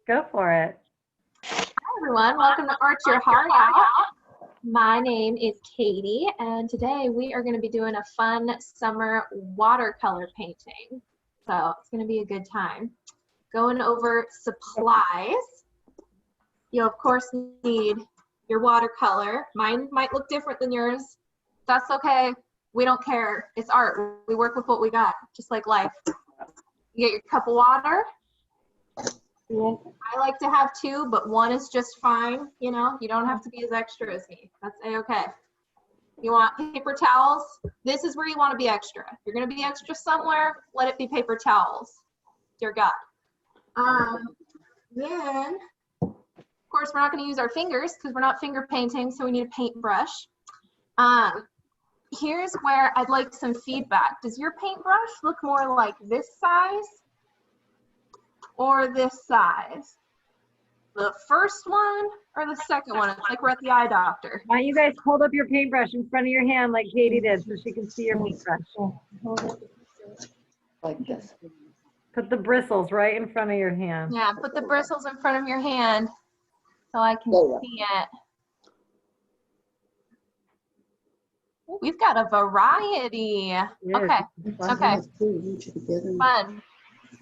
Go for it. Hi everyone, welcome to Art Your Heart Out. My name is Katie, and today we are going to be doing a fun summer watercolor painting. So it's going to be a good time. Going over supplies. You'll of course need your watercolor. Mine might look different than yours. That's okay. We don't care. It's art. We work with what we got, just like life. You get your cup of water. I like to have two, but one is just fine. You know, you don't have to be as extra as me. That's a-okay. You want paper towels? This is where you want to be extra. If you're going to be extra somewhere, let it be paper towels. Dear God. Then, of course, we're not going to use our fingers because we're not finger painting, so we need a paintbrush. Here's where I'd like some feedback. Does your paintbrush look more like this size or this size? The first one or the second one? It's like we're at the eye doctor. Why don't you guys hold up your paintbrush in front of your hand like Katie did so she can see your paintbrush? Like this. Put the bristles right in front of your hand. Yeah, put the bristles in front of your hand so I can see it. Ooh, we've got a variety. Yes. Okay, okay. Fun.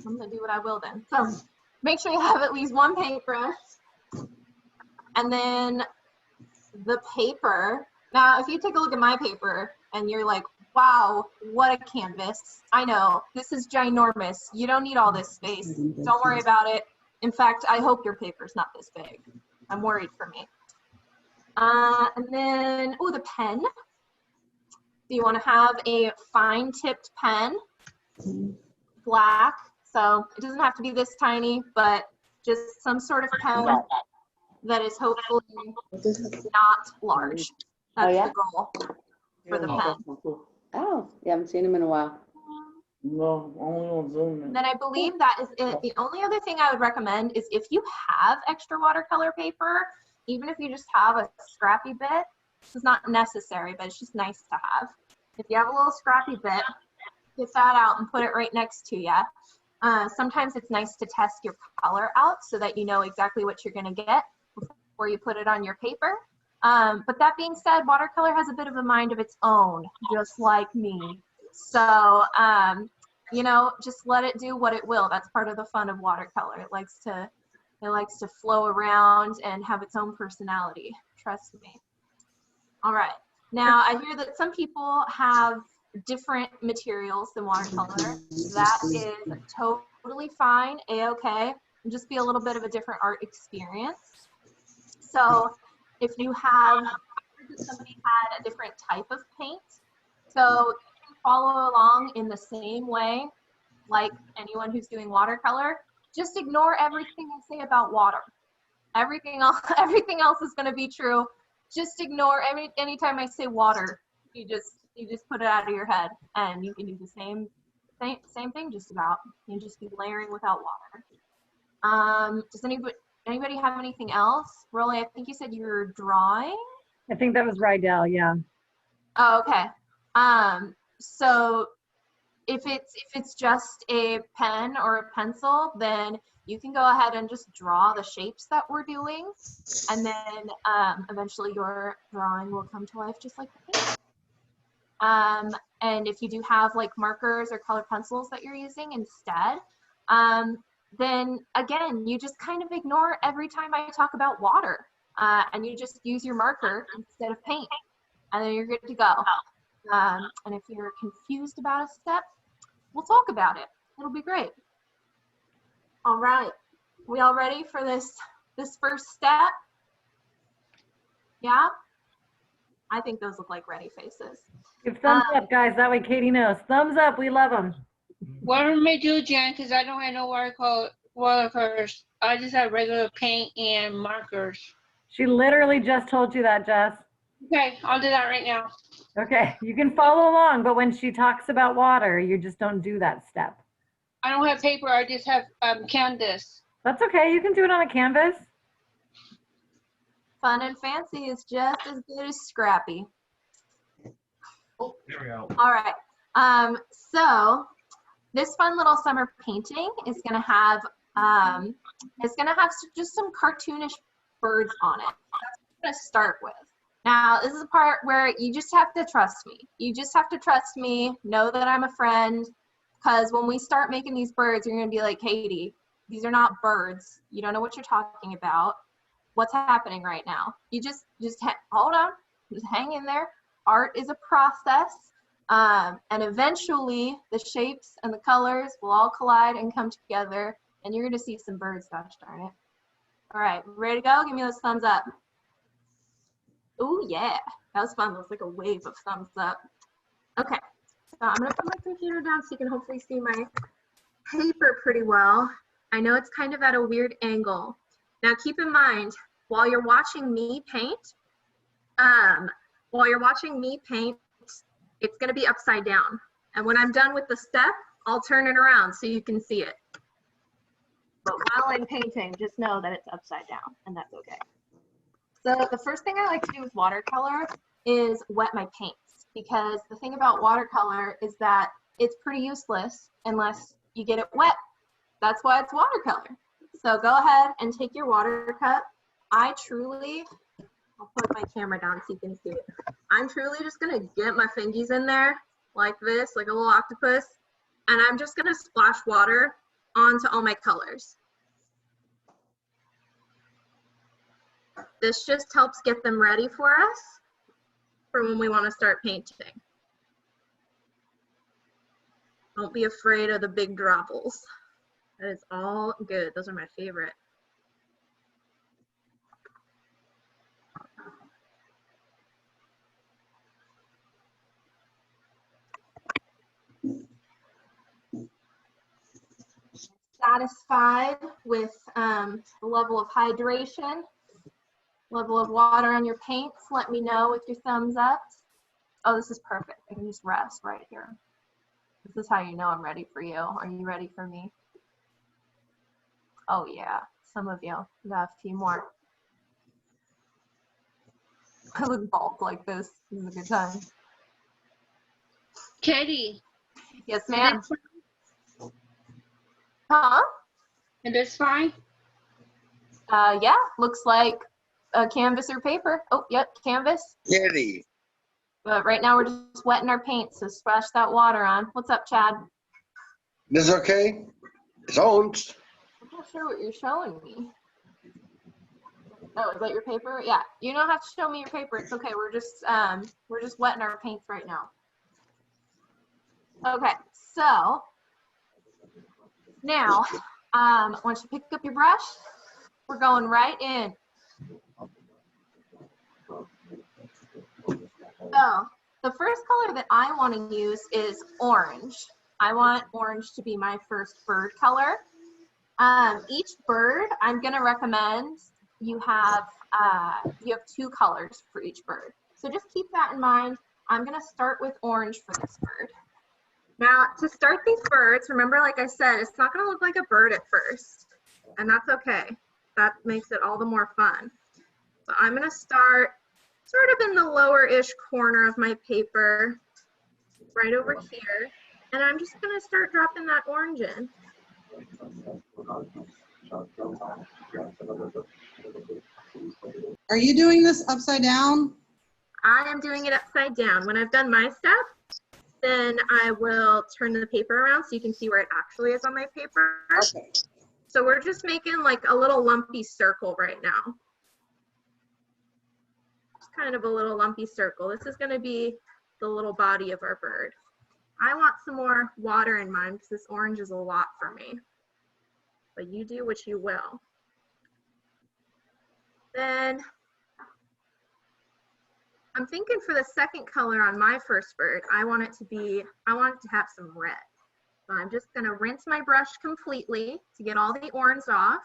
I'm gonna do what I will then. So make sure you have at least one paintbrush. And then the paper. Now, if you take a look at my paper and you're like, wow, what a canvas. I know, this is ginormous. You don't need all this space. Don't worry about it. In fact, I hope your paper's not this big. I'm worried for me. And then, oh, the pen. Do you want to have a fine tipped pen? Black. So it doesn't have to be this tiny, but just some sort of pen that is hopefully not large. That's the goal for the pen. Oh, you haven't seen him in a while. No, only on Zoom. Then I believe that is it. The only other thing I would recommend is if you have extra watercolor paper, even if you just have a scrappy bit, this is not necessary, but it's just nice to have. If you have a little scrappy bit, get that out and put it right next to you. Sometimes it's nice to test your color out so that you know exactly what you're going to get before you put it on your paper. But that being said, watercolor has a bit of a mind of its own, just like me. So, you know, just let it do what it will. That's part of the fun of watercolor. It likes to flow around and have its own personality. Trust me. All right. Now, I hear that some people have different materials than watercolor. That is totally fine, a-okay. Just be a little bit of a different art experience. So if you have, somebody had a different type of paint, so you can follow along in the same way like anyone who's doing watercolor. Just ignore everything I say about water. Everything else is going to be true. Just ignore anytime I say water. You just put it out of your head, and you can do the same thing just about. You just be layering without water. Does anybody have anything else? Rolly, I think you said you were drawing. I think that was Rydell, yeah. Oh, okay. So if it's just a pen or a pencil, then you can go ahead and just draw the shapes that we're doing, and then eventually your drawing will come to life just like the paint. And if you do have like markers or colored pencils that you're using instead, then again, you just kind of ignore every time I talk about water, and you just use your marker instead of paint, and then you're good to go. And if you're confused about a step, we'll talk about it. It'll be great. All right, we all ready for this first step? Yeah? I think those look like ready faces. Give thumbs up, guys. That way Katie knows. Thumbs up. We love them. What am I do, Jen? Because I don't have no watercolors. I just have regular paint and markers. She literally just told you that, Jess. Okay, I'll do that right now. Okay, you can follow along, but when she talks about water, you just don't do that step. I don't have paper. I just have canvas. That's okay. You can do it on a canvas. Fun and fancy is just as good as scrappy. Oh, there we go. All right. So this fun little summer painting is going to have It's gonna have just some cartoonish birds on it. That's what I'm gonna start with. Now, this is the part where you just have to trust me. You just have to trust me, know that I'm a friend, because when we start making these birds, you're gonna be like, Katie, these are not birds. You don't know what you're talking about. What's happening right now? You just hold on, just hang in there. Art is a process, and eventually the shapes and the colors will all collide and come together, and you're gonna see some birds, gosh darn it. All right, ready to go? Give me those thumbs up. Oh yeah, that was fun. That was like a wave of thumbs up. Okay, so I'm gonna put my computer down so you can hopefully see my paper pretty well. I know it's kind of at a weird angle. Now keep in mind, while you're watching me paint, it's gonna be upside down. And when I'm done with the step, I'll turn it around so you can see it. But while I'm painting, just know that it's upside down, and that's okay. So the first thing I like to do with watercolor is wet my paints, because the thing about watercolor is that it's pretty useless unless you get it wet. That's why it's watercolor. So go ahead and take your water cup. I'll put my camera down so you can see it. I'm truly just gonna get my fingies in there like this, like a little octopus, and I'm just gonna splash water onto all my colors. This just helps get them ready for us for when we want to start painting. Don't be afraid of the big dropples. That is all good. Those are my favorite. Satisfied with the level of hydration, level of water on your paints, let me know with your thumbs up. Oh, this is perfect. I can just rest right here. This is how you know I'm ready for you. Are you ready for me? Oh yeah, some of you. I got a few more. I look bulk like this. This is a good time. Katie. Yes, ma'am. Huh? And that's fine? Yeah, looks like a canvas or paper. Oh, yep, canvas. Kitty. But right now we're just wetting our paint, so splash that water on. What's up, Chad? This okay? It's orange. I'm not sure what you're showing me. Oh, is that your paper? Yeah, you don't have to show me your paper. It's okay. We're just wetting our paints right now. Okay, so now once you pick up your brush, we're going right in. So the first color that I want to use is orange. I want orange to be my first bird color. Each bird, I'm going to recommend you have two colors for each bird. So just keep that in mind. I'm going to start with orange for this bird. Now, to start these birds, remember, like I said, it's not going to look like a bird at first, and that's okay. That makes it all the more fun. So I'm going to start sort of in the lower-ish corner of my paper, right over here, and I'm just going to start dropping that orange in. Are you doing this upside down? I am doing it upside down. When I've done my step, then I will turn the paper around so you can see where it actually is on my paper. Okay. So we're just making like a little lumpy circle right now. Just kind of a little lumpy circle. This is going to be the little body of our bird. I want some more water in mine because this orange is a lot for me. But you do what you will. Then I'm thinking for the second color on my first bird, I want it to have some red. So I'm just gonna rinse my brush completely to get all the orange off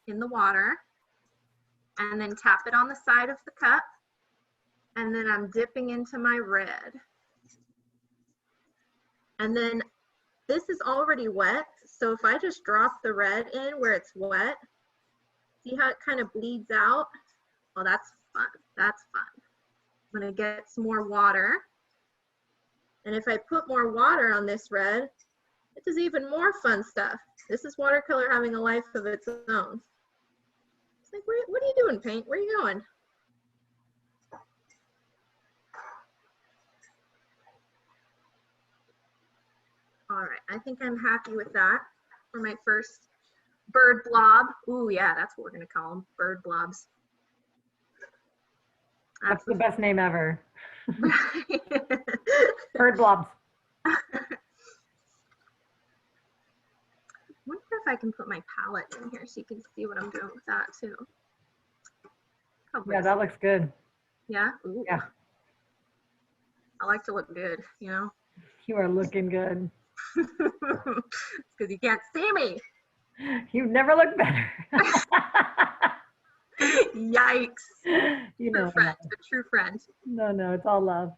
in the water, and then tap it on the side of the cup, and then I'm dipping into my red. And then this is already wet, so if I just drop the red in where it's wet, see how it kind of bleeds out? Well, that's fun, that's fun. I'm gonna get some more water. And if I put more water on this red, it does even more fun stuff. This is watercolor having a life of its own. It's like, what are you doing, paint? Where are you going? All right, I think I'm happy with that for my first bird blob. Ooh, yeah, that's what we're gonna call them, bird blobs. That's the best name ever. Right. Bird blobs. Wonder if I can put my palette in here so you can see what I'm doing with that too. Yeah, that looks good. Yeah? Ooh. Yeah. I like to look good, you know? You are looking good. Because you can't see me. You've never looked better. Yikes. You True know. friend, a true friend. No, it's all love.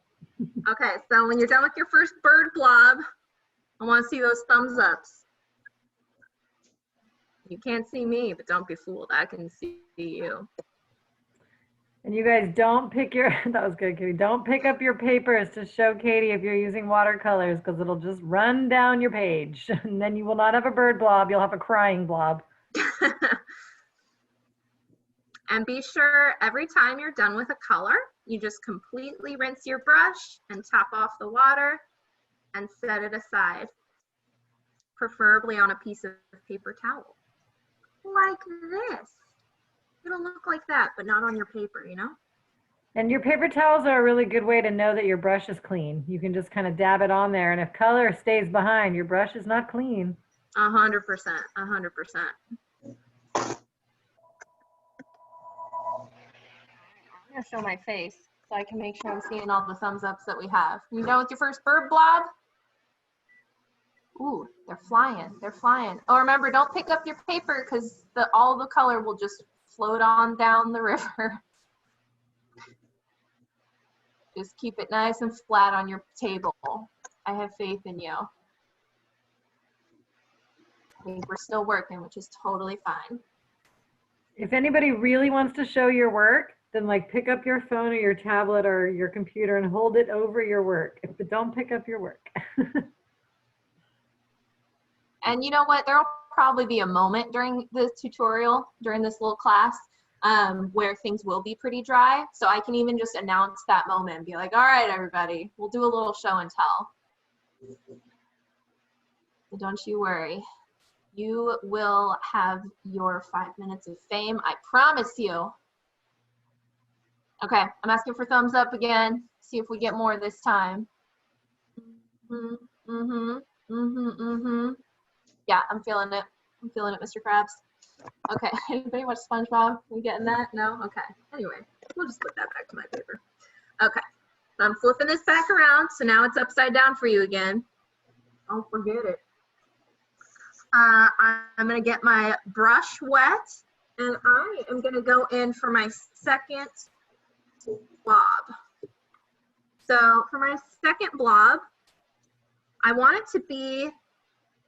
Okay, so when you're done with your first bird blob, I want to see those thumbs ups. You can't see me, but don't be fooled. I can see you. And you guys don't pick your, that was good, Katie. Don't pick up your papers to show Katie if you're using watercolors because it'll just run down your page. And then you will not have a bird blob, you'll have a crying blob. And be sure every time you're done with a color, you just completely rinse your brush and top off the water and set it aside, preferably on a piece of paper towel. Like this. It'll look like that, but not on your paper, you know? And your paper towels are a really good way to know that your brush is clean. You can just kind of dab it on there, and if color stays behind, your brush is not clean. 100%, 100%. I'm gonna show my face so I can make sure I'm seeing all the thumbs ups that we have. You done with your first bird blob? Ooh, they're flying, they're flying. Oh, remember, don't pick up your paper because all the color will just float on down the river. Just keep it nice and flat on your table. I have faith in you. I think we're still working, which is totally fine. If anybody really wants to show your work, then like pick up your phone or your tablet or your computer and hold it over your work. But don't pick up your work. And you know what? There'll probably be a moment during the tutorial, during this little class, where things will be pretty dry. So I can even just announce that moment and be like, all right, everybody, we'll do a little show and tell. But don't you worry. You will have your 5 minutes of fame. I promise you. Okay, I'm asking for thumbs up again. See if we get more this time. Yeah, I'm feeling it. I'm feeling it, Mr. Krabs. Okay, anybody watch SpongeBob? We getting that? No? Okay. Anyway, we'll just put that back to my paper. Okay, so I'm flipping this back around, so now it's upside down for you again. Don't forget it. I'm gonna get my brush wet, and I am gonna go in for my second blob. So for my second blob, I want it to be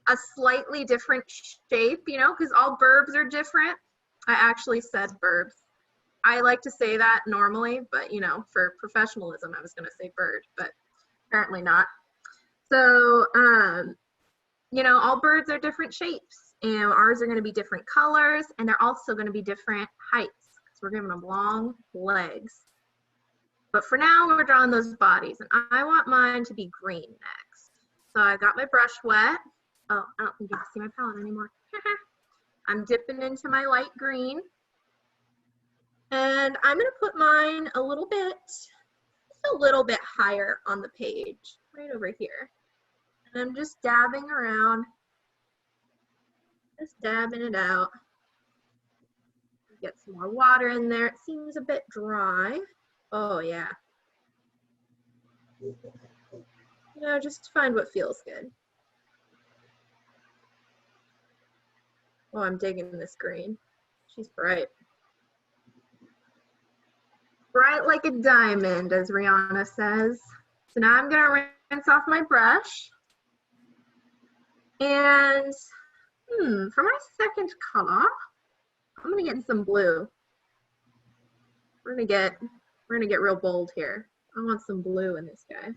a slightly different shape, you know, because all burbs are different. I actually said burbs. I like to say that normally, but you know, for professionalism, I was gonna say bird, but apparently not. So, you know, all birds are different shapes, and ours are gonna be different colors, and they're also gonna be different heights, because we're giving them long legs. But for now, we're drawing those bodies, and I want mine to be green next. So I got my brush wet. Oh, I don't think you can see my palette anymore. I'm dipping into my light green. And I'm gonna put mine a little bit higher on the page, right over here. And I'm just dabbing around, just dabbing it out. Get some more water in there. It seems a bit dry. Oh yeah. You know, just find what feels good. Oh, I'm digging this green. She's bright. Bright like a diamond, as Rihanna says. So now I'm gonna rinse off my brush. And for my second color, I'm gonna get some blue. We're gonna get real bold here. I want some blue in this guy.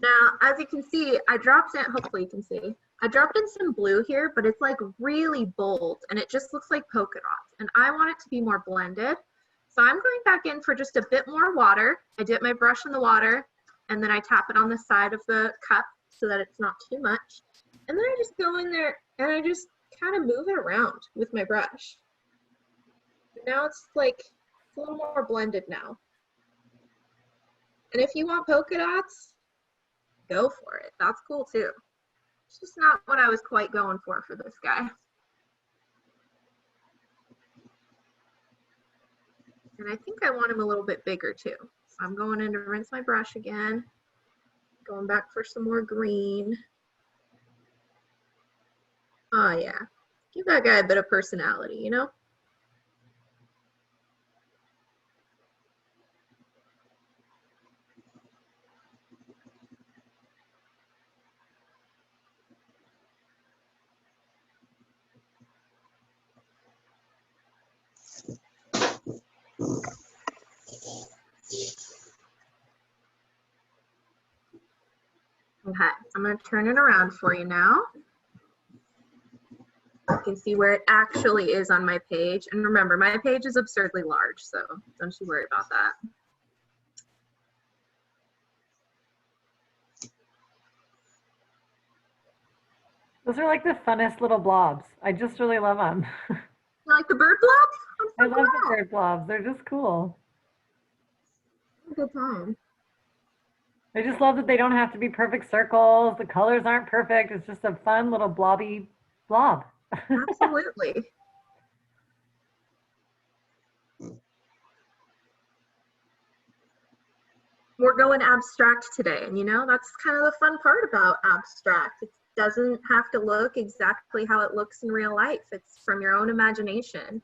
Now, as you can see, I dropped in, hopefully you can see, I dropped in some blue here, but it's like really bold and it just looks like polka dots. And I want it to be more blended. So I'm going back in for just a bit more water. I dip my brush in the water and then I tap it on the side of the cup so that it's not too much. And then I just go in there and I just kind of move it around with my brush. Now it's like, it's a little more blended now. And if you want polka dots, go for it. That's cool too. It's just not what I was quite going for this guy. And I think I want him a little bit bigger too. So I'm going in to rinse my brush again. Going back for some more green. Oh yeah, give that guy a bit of personality, you know? Okay, I'm going to turn it around for you now. You can see where it actually is on my page. And remember, my page is absurdly large, so don't you worry about that. Those are like the funnest little blobs. I just really love them. You like the bird blobs? I love the bird blobs. They're just cool. A good time. I just love that they don't have to be perfect circles. The colors aren't perfect. It's just a fun little blobby blob. Absolutely. We're going abstract today, and you know, that's kind of the fun part about abstract. It doesn't have to look exactly how it looks in real life. It's from your own imagination,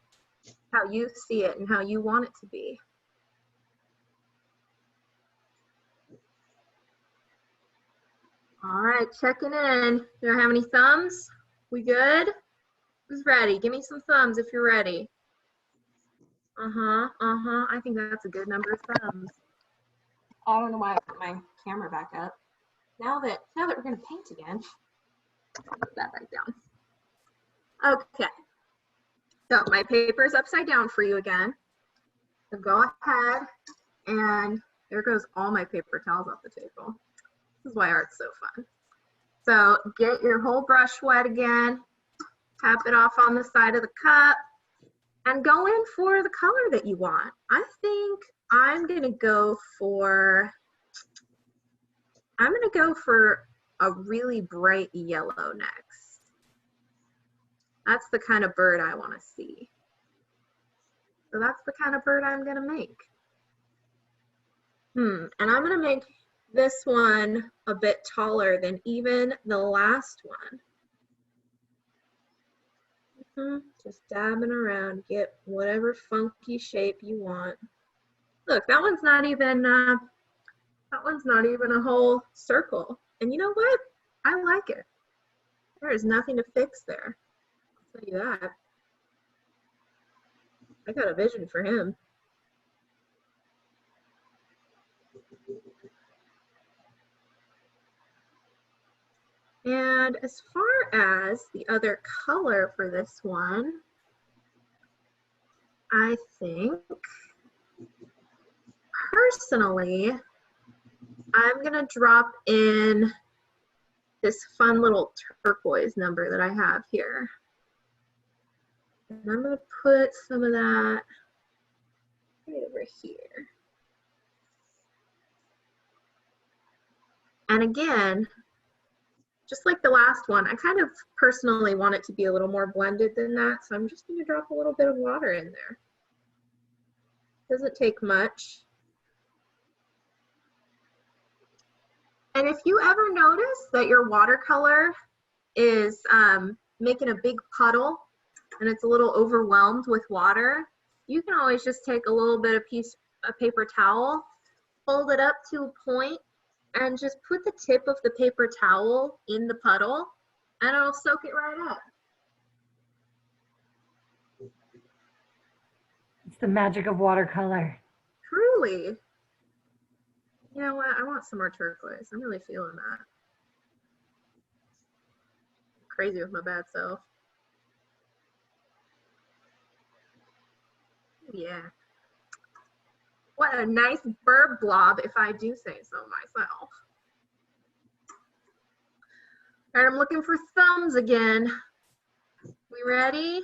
how you see it and how you want it to be. All right, checking in. Do I have any thumbs? We good? Who's ready? Give me some thumbs if you're ready. I think that's a good number of thumbs. I don't know why I put my camera back up. Now that we're gonna paint again, put that back down. Okay. So my paper's upside down for you again. So go ahead, and there goes all my paper towels off the table. This is why art's so fun. So get your whole brush wet again, tap it off on the side of the cup, and go in for the color that you want. I think I'm gonna go for a really bright yellow next. That's the kind of bird I want to see. So that's the kind of bird I'm gonna make. And I'm gonna make this one a bit taller than even the last one. Just dabbing around, get whatever funky shape you want. Look, that one's not even a whole circle. And you know what? I like it. There is nothing to fix there. I'll tell you that. I got a vision for him. And as far as the other color for this one, I think personally, I'm gonna drop in this fun little turquoise number that I have here. And I'm gonna put some of that right over here. And again, just like the last one, I kind of personally want it to be a little more blended than that, so I'm just gonna drop a little bit of water in there. Doesn't take much. And if you ever notice that your watercolor is making a big puddle and it's a little overwhelmed with water, you can always just take a little bit of paper towel, fold it up to a point, and just put the tip of the paper towel in the puddle, and it'll soak it right up. It's the magic of watercolor. Truly. You know what? I want some more turquoise. I'm really feeling that. Crazy with my bad self. Yeah. What a nice bird blob, if I do say so myself. All right, I'm looking for thumbs again. We ready?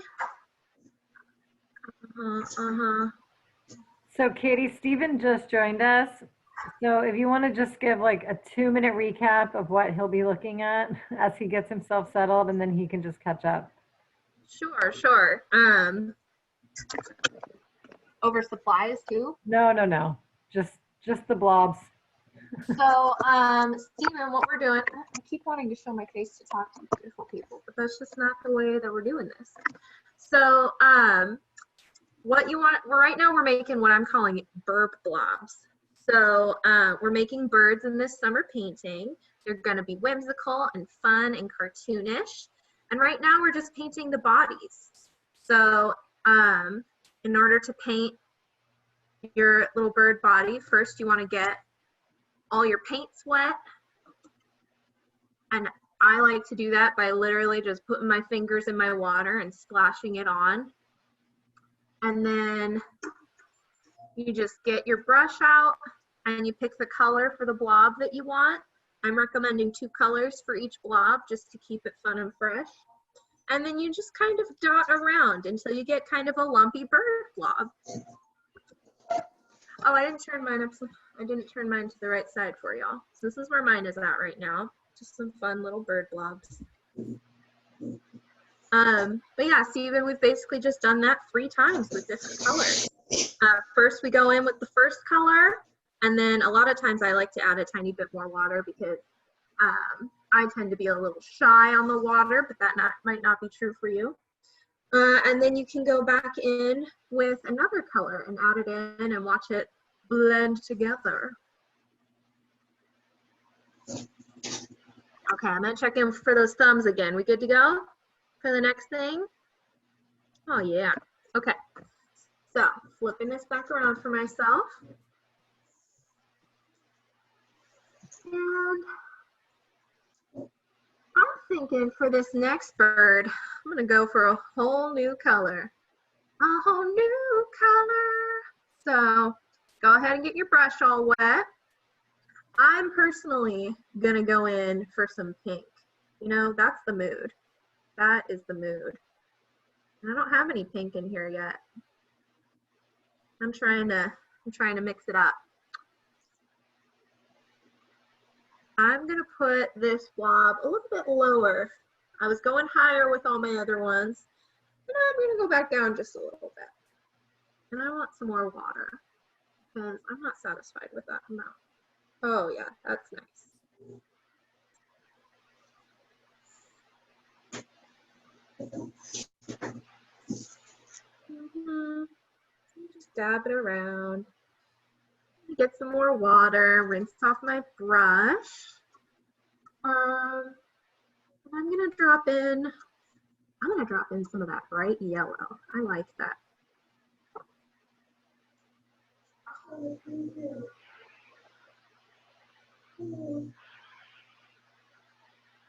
So Katie, Steven just joined us. So if you want to just give like a 2-minute recap of what he'll be looking at as he gets himself settled, and then he can just catch up. Sure, sure. Over supplies too? No. Just the blobs. So, Steven, what we're doing, I keep wanting to show my face to talk to beautiful people, but that's just not the way that we're doing this. So, what you want, right now we're making what I'm calling bird blobs. So, we're making birds in this summer painting. They're gonna be whimsical and fun and cartoonish. And right now we're just painting the bodies. So, in order to paint your little bird body, first you wanna get all your paints wet, and I like to do that by literally just putting my fingers in my water and splashing it on. And then you just get your brush out and you pick the color for the blob that you want. I'm recommending 2 colors for each blob just to keep it fun and fresh. And then you just kind of dot around until you get kind of a lumpy bird blob. Oh, I didn't turn mine up. I didn't turn mine to the right side for y'all. So this is where mine is at right now. Just some fun little bird blobs. But yeah, Steven, we've basically just done that 3 times with different colors. First we go in with the first color, and then a lot of times I like to add a tiny bit more water because I tend to be a little shy on the water, but that might not be true for you. And then you can go back in with another color and add it in and watch it blend together. Okay, I'm gonna check in for those thumbs again. We good to go for the next thing? Oh yeah, okay. So flipping this back around for myself. And I'm thinking for this next bird, I'm gonna go for a whole new color. A whole new color. So go ahead and get your brush all wet. I'm personally gonna go in for some pink. You know, that's the mood. That is the mood. And I don't have any pink in here yet. I'm trying to mix it up. I'm gonna put this blob a little bit lower. I was going higher with all my other ones, and I'm gonna go back down just a little bit. And I want some more water because I'm not satisfied with that amount. Oh yeah, that's nice. Just dab it around. Get some more water, rinse off my brush. I'm gonna drop in some of that bright yellow. I like that.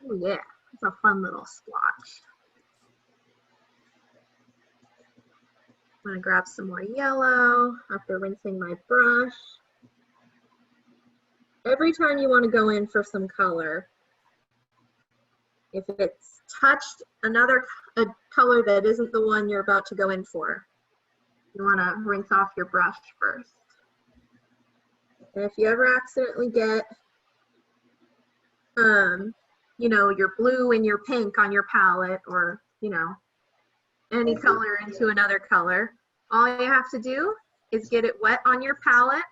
Oh yeah, it's a fun little splotch. I'm gonna grab some more yellow after rinsing my brush. Every time you want to go in for some color, if it's touched a color that isn't the one you're about to go in for, you want to rinse off your brush first. And if you ever accidentally get, you know, your blue and your pink on your palette, or, you know, any color into another color, all you have to do is get it wet on your palette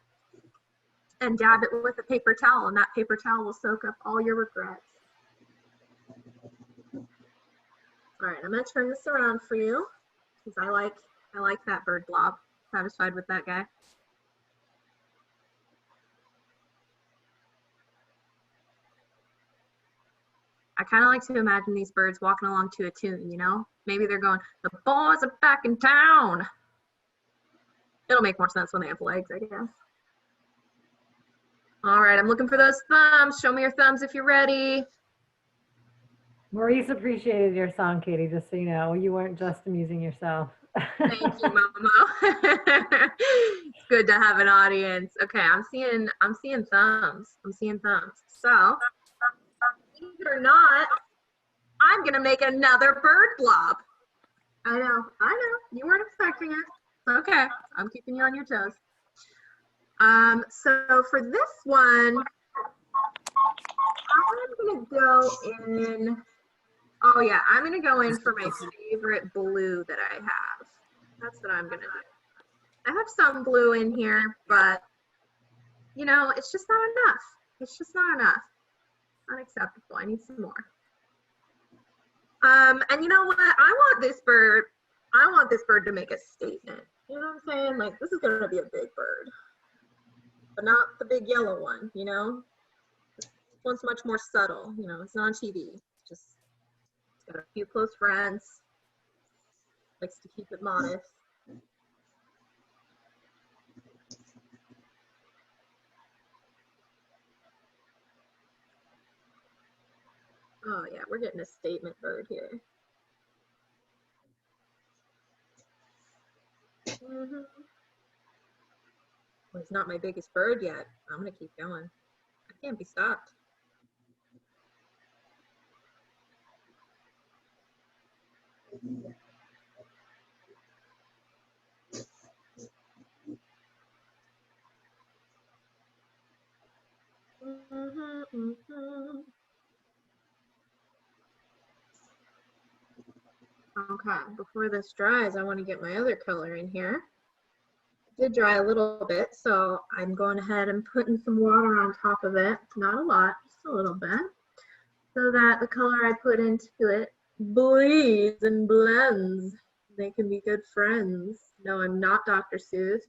and dab it with a paper towel, and that paper towel will soak up all your regrets. All right, I'm gonna turn this around for you because I like that bird blob. Satisfied with that guy. I kind of like to imagine these birds walking along to a tune, you know? Maybe they're going, the boys are back in town. It'll make more sense when they have legs, I guess. All right, I'm looking for those thumbs. Show me your thumbs if you're ready. Maurice appreciated your song, Katie, just so you know. You weren't just amusing yourself. Thank you, Momo. It's good to have an audience. Okay, I'm seeing thumbs. I'm seeing thumbs. So, believe it or not, I'm gonna make another bird blob. I know. You weren't expecting it. Okay, I'm keeping you on your toes. So for this one, I'm gonna go in. Oh yeah, I'm gonna go in for my favorite blue that I have. That's what I'm gonna do. I have some blue in here, but you know, it's just not enough. It's just not enough. Unacceptable. I need some more. And you know what? I want this bird to make a statement. You know what I'm saying? Like, this is gonna be a big bird, but not the big yellow one, you know? This one's much more subtle, you know, it's not on TV. It's got a few close friends, likes to keep it modest. Oh yeah, we're getting a statement bird here. Well, he's not my biggest bird yet. I'm gonna keep going. I can't be stopped. Okay, before this dries, I want to get my other color in here. It did dry a little bit, so I'm going ahead and putting some water on top of it. Not a lot, just a little bit, so that the color I put into it bleeds and blends. They can be good friends. No, I'm not Dr. Seuss,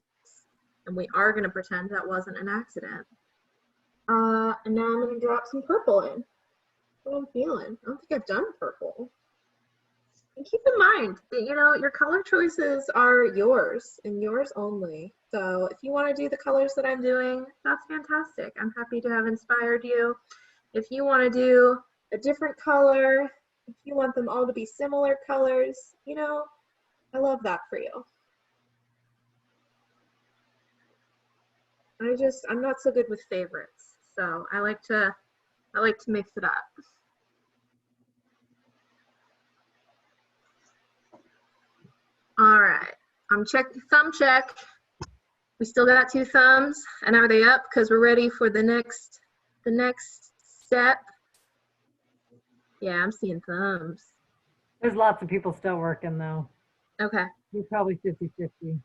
and we are going to pretend that wasn't an accident. And now I'm going to drop some purple in. That's what I'm feeling. I don't think I've done purple. And keep in mind that, you know, your color choices are yours and yours only. So if you want to do the colors that I'm doing, that's fantastic. I'm happy to have inspired you. If you want to do a different color, if you want them all to be similar colors, you know, I love that for you. I'm not so good with favorites. So I like to mix it up. All right, I'm thumb check. We still got 2 thumbs, and are they up? Because we're ready for the next step. Yeah, I'm seeing thumbs. There's lots of people still working though. Okay. You're probably 50-50.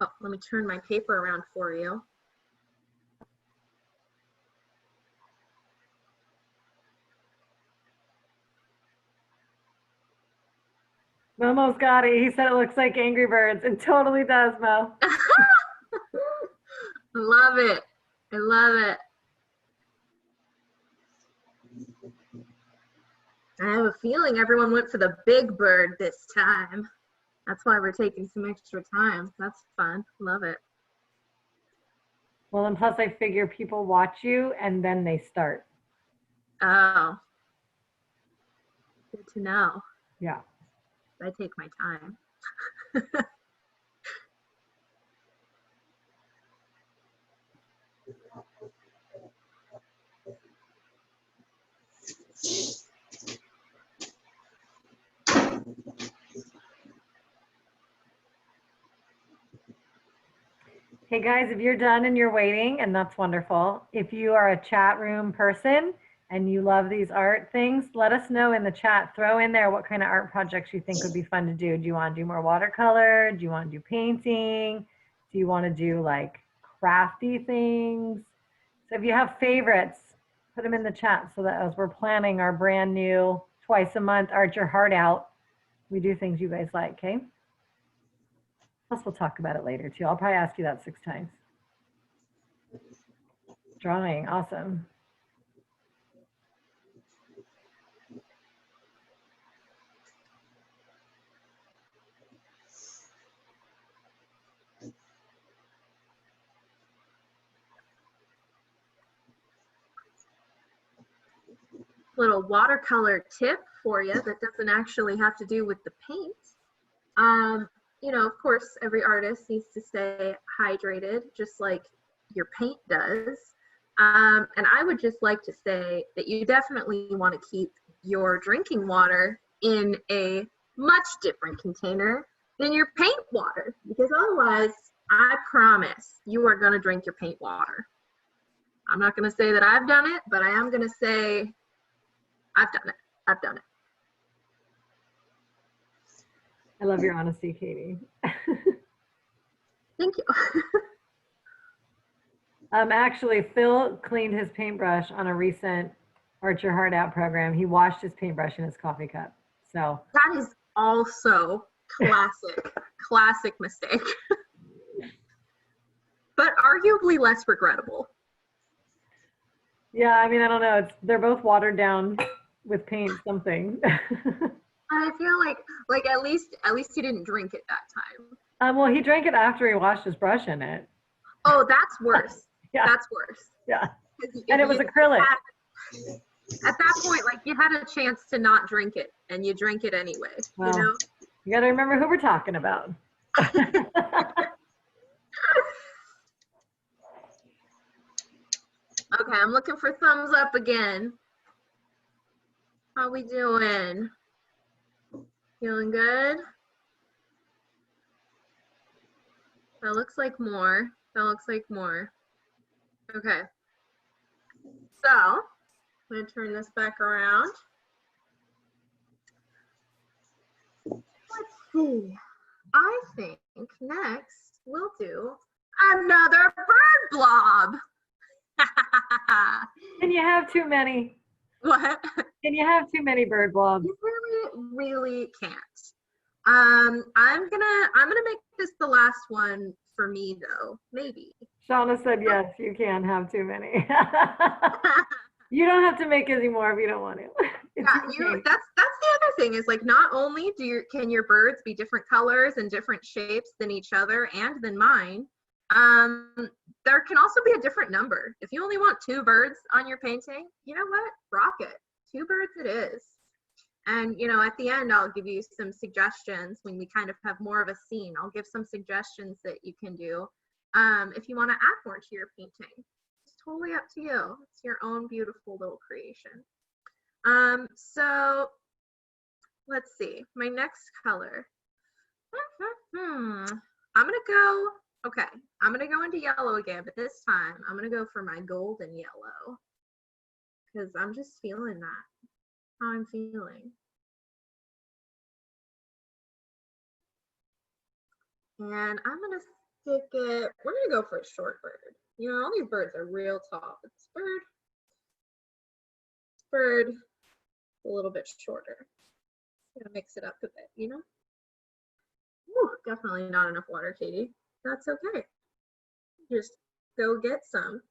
Oh, let me turn my paper around for you. Momo's got it. He said it looks like Angry Birds. It totally does, Mo. Love it. I love it. I have a feeling everyone went for the big bird this time. That's why we're taking some extra time. That's fun. Love it. Well, and plus I figure people watch you and then they start. Oh. Good to know. Yeah. I take my time. Hey guys, if you're done and you're waiting, and that's wonderful. If you are a chat room person and you love these art things, let us know in the chat. Throw in there what kind of art projects you think would be fun to do. Do you want to do more watercolor? Do you want to do painting? Do you want to do like crafty things? So if you have favorites, put them in the chat so that as we're planning our brand new twice a month Art Your Heart Out, we do things you guys like, okay? Plus we'll talk about it later too. I'll probably ask you that 6 times. Drawing, awesome. little watercolor tip for you that doesn't actually have to do with the paint. You know, of course, every artist needs to stay hydrated, just like your paint does. And I would just like to say that you definitely want to keep your drinking water in a much different container than your paint water, because otherwise, I promise you are going to drink your paint water. I'm not going to say that I've done it, but I am going to say I've done it. I've done it. I love your honesty, Katie. Thank you. Actually, Phil cleaned his paintbrush on a recent Art Your Heart Out program. He washed his paintbrush in his coffee cup. So That is also classic, classic mistake. But arguably less regrettable. yeah, I mean, I don't know. They're both watered down with paint something. I feel like at least he didn't drink it that time. Well, he drank it after he washed his brush in it. Oh, that's worse. Yeah. That's worse. Yeah. 'Cause And it was acrylic. At that point, like, you had a chance to not drink it, and you drank it anyway. Well, You know. You got to remember who we're talking about. Okay, I'm looking for thumbs up again. How we doing? Feeling good? That looks like more. That looks like more. Okay. So, I'm going to turn this back around. Let's see. I think next we'll do another bird blob. Can you have too many? What? Can you have too many bird blobs? You really can't. I'm gonna make this the last one for me though. Maybe. Shauna said yes, you can have too many. You don't have to make any more if you don't want to. It's Yeah, okay. that's the other thing is, like, not only can your birds be different colors and different shapes than each other and than mine, there can also be a different number. If you only want 2 birds on your painting, you know what? Rock it. 2 birds it is. And, you know, at the end, I'll give you some suggestions when we kind of have more of a scene. I'll give some suggestions that you can do if you want to add more to your painting. It's totally up to you. It's your own beautiful little creation. So let's see, my next color. I'm gonna go, okay, I'm gonna go into yellow again, but this time I'm gonna go for my golden yellow because I'm just feeling that, how I'm feeling. And I'm gonna stick it, we're gonna go for a short bird. You know, all these birds are real tall, but this bird a little bit shorter. Gonna mix it up a bit, you know. Ooh, definitely not enough water, Katie. That's okay. Just go get some.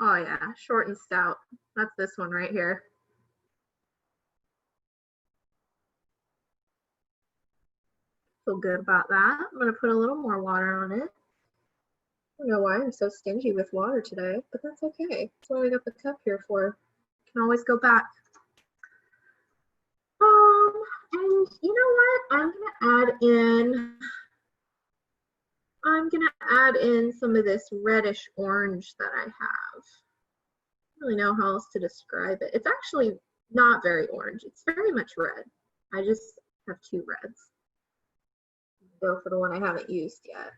Oh yeah, short and stout. That's this one right here. Feel good about that. I'm gonna put a little more water on it. I don't know why I'm so stingy with water today, but that's okay. That's what I got the cup here for. Can always go back. And you know what? I'm gonna add in some of this reddish orange that I have. I don't really know how else to describe it. It's actually not very orange. It's very much red. I just have 2 reds. Go for the one I haven't used yet.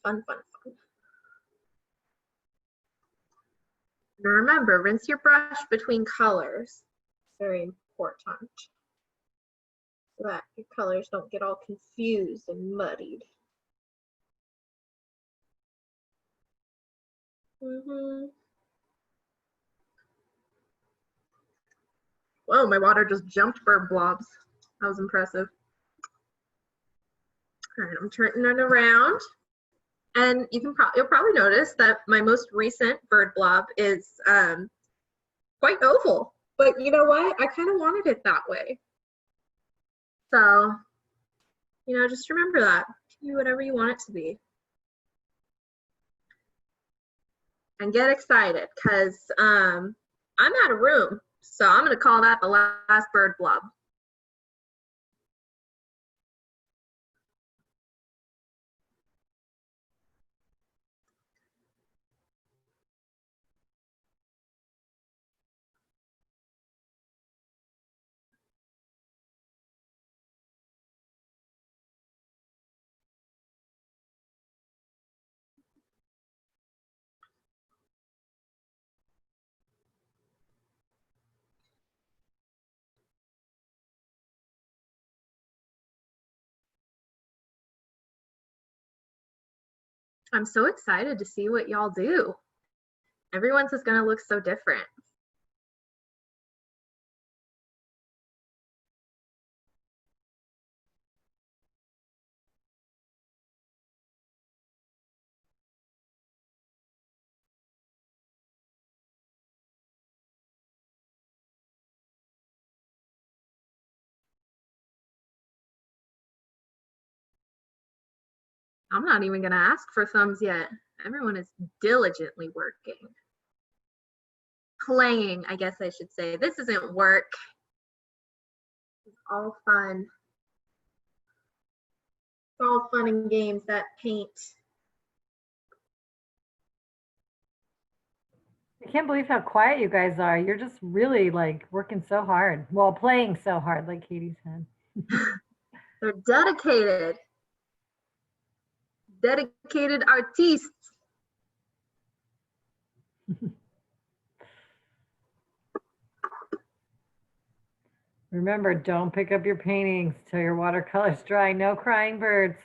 Fun, fun, fun. Now remember, rinse your brush between colors. Very important. So that your colors don't get all confused and muddied. Whoa, my water just jumped bird blobs. That was impressive. All right, I'm turning it around. And you'll probably notice that my most recent bird blob is quite oval. But you know what? I kind of wanted it that way. So, you know, just remember that. Do whatever you want it to be. And get excited because I'm out of room. So I'm going to call that the last bird blob. I'm so excited to see what y'all do. Everyone's is going to look so different. I'm not even going to ask for thumbs yet. Everyone is diligently working. Playing, I guess I should say. This isn't work. It's all fun. It's all fun and games, that paint. I can't believe how quiet you guys are. You're just really like working so hard. Well, playing so hard, like Katie said. They're dedicated. Dedicated artistes. Remember, don't pick up your paintings till your watercolor's dry. No crying birds.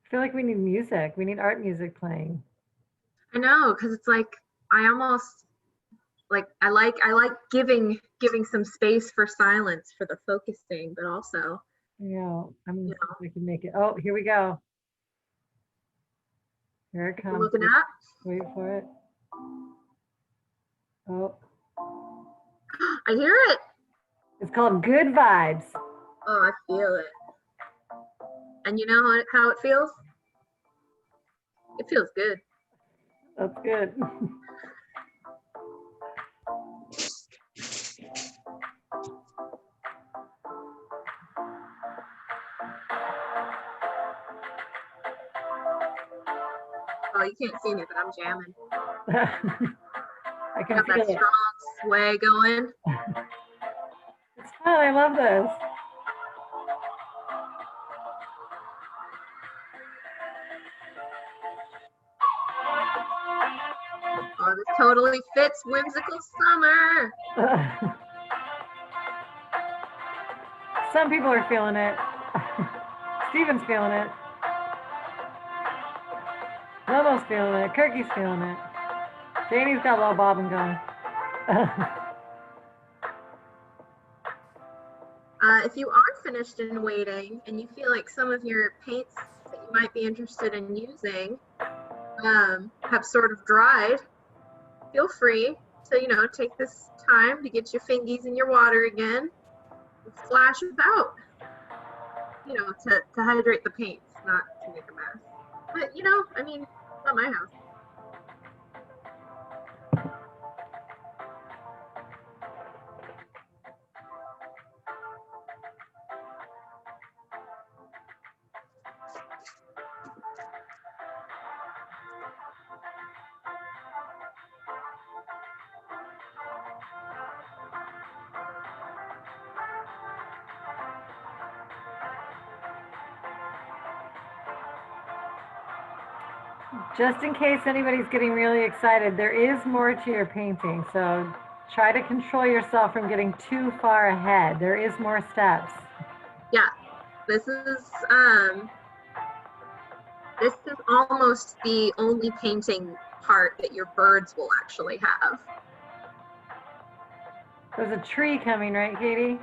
I feel like we need music. We need art music playing. I know, because it's like I almost like I like giving some space for silence for the focusing, but also Yeah, I'm gonna see if I can make it. Oh, here we go. Here it comes. looking up. Wait for it. Oh, I hear it. it's called Good Vibes. Oh, I feel it. And you know how it feels? It feels good. That's good. Oh, you can't see me, but I'm jamming. I can Got that feel it. strong sway going. It's fun. I love this. Oh, this totally fits whimsical summer. Some people are feeling it. Steven's feeling it. Lobo's feeling it. Kirky's feeling it. Janie's got a little bobbing going. If you are finished and waiting and you feel like some of your paints that you might be interested in using have sort of dried, feel free to, you know, take this time to get your fingies in your water again and splash about, you know, to hydrate the paints, not to make a mess. But, you know, I mean, it's not my house. Just in case anybody's getting really excited, there is more to your painting. So try to control yourself from getting too far ahead. There is more steps. Yeah, this is almost the only painting part that your birds will actually have. There's a tree coming, right, Katie?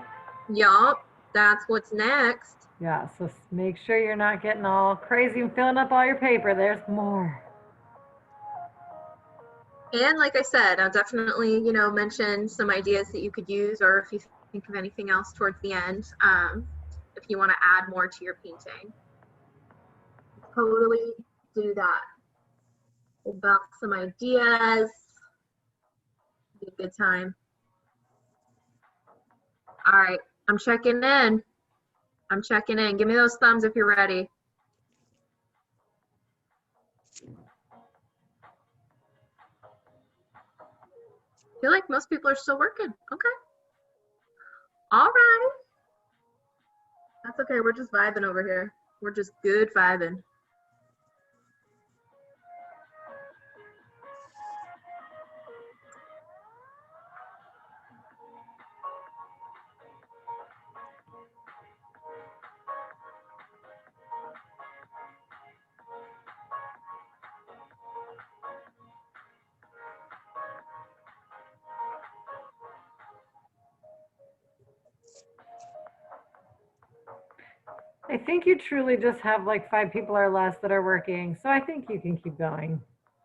Yup, that's what's next. Yeah, so make sure you're not getting all crazy and filling up all your paper. There's more. And like I said, I'll definitely, mention some ideas that you could use, or if you think of anything else towards the end, if you want to add more to your painting. Totally do that. We'll bounce some ideas. Be a good time. All right, I'm checking in. I'm checking in. Give me those thumbs if you're ready. I feel like most people are still working. Okay. All right. That's okay. We're just vibing over here. We're just good vibing. I think you truly just have like 5 people or less that are working. So I think you can keep going.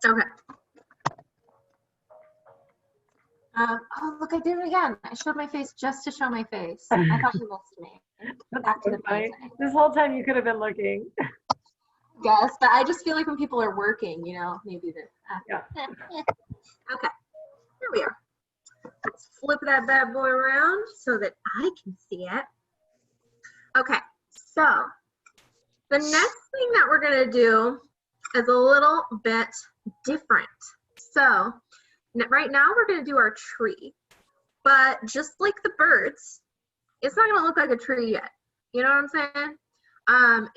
Okay. Oh, look, I did it again. I showed my face just to show my face. I thought you missed me. Back to the painting. This whole time you could have been looking. Yes, but I just feel like when people are working, maybe the. Yeah. Okay, here we are. Let's flip that bad boy around so that I can see it. Okay, so the next thing that we're gonna do is a little bit different. So right now we're gonna do our tree, but just like the birds, it's not gonna look like a tree yet. You know what I'm saying?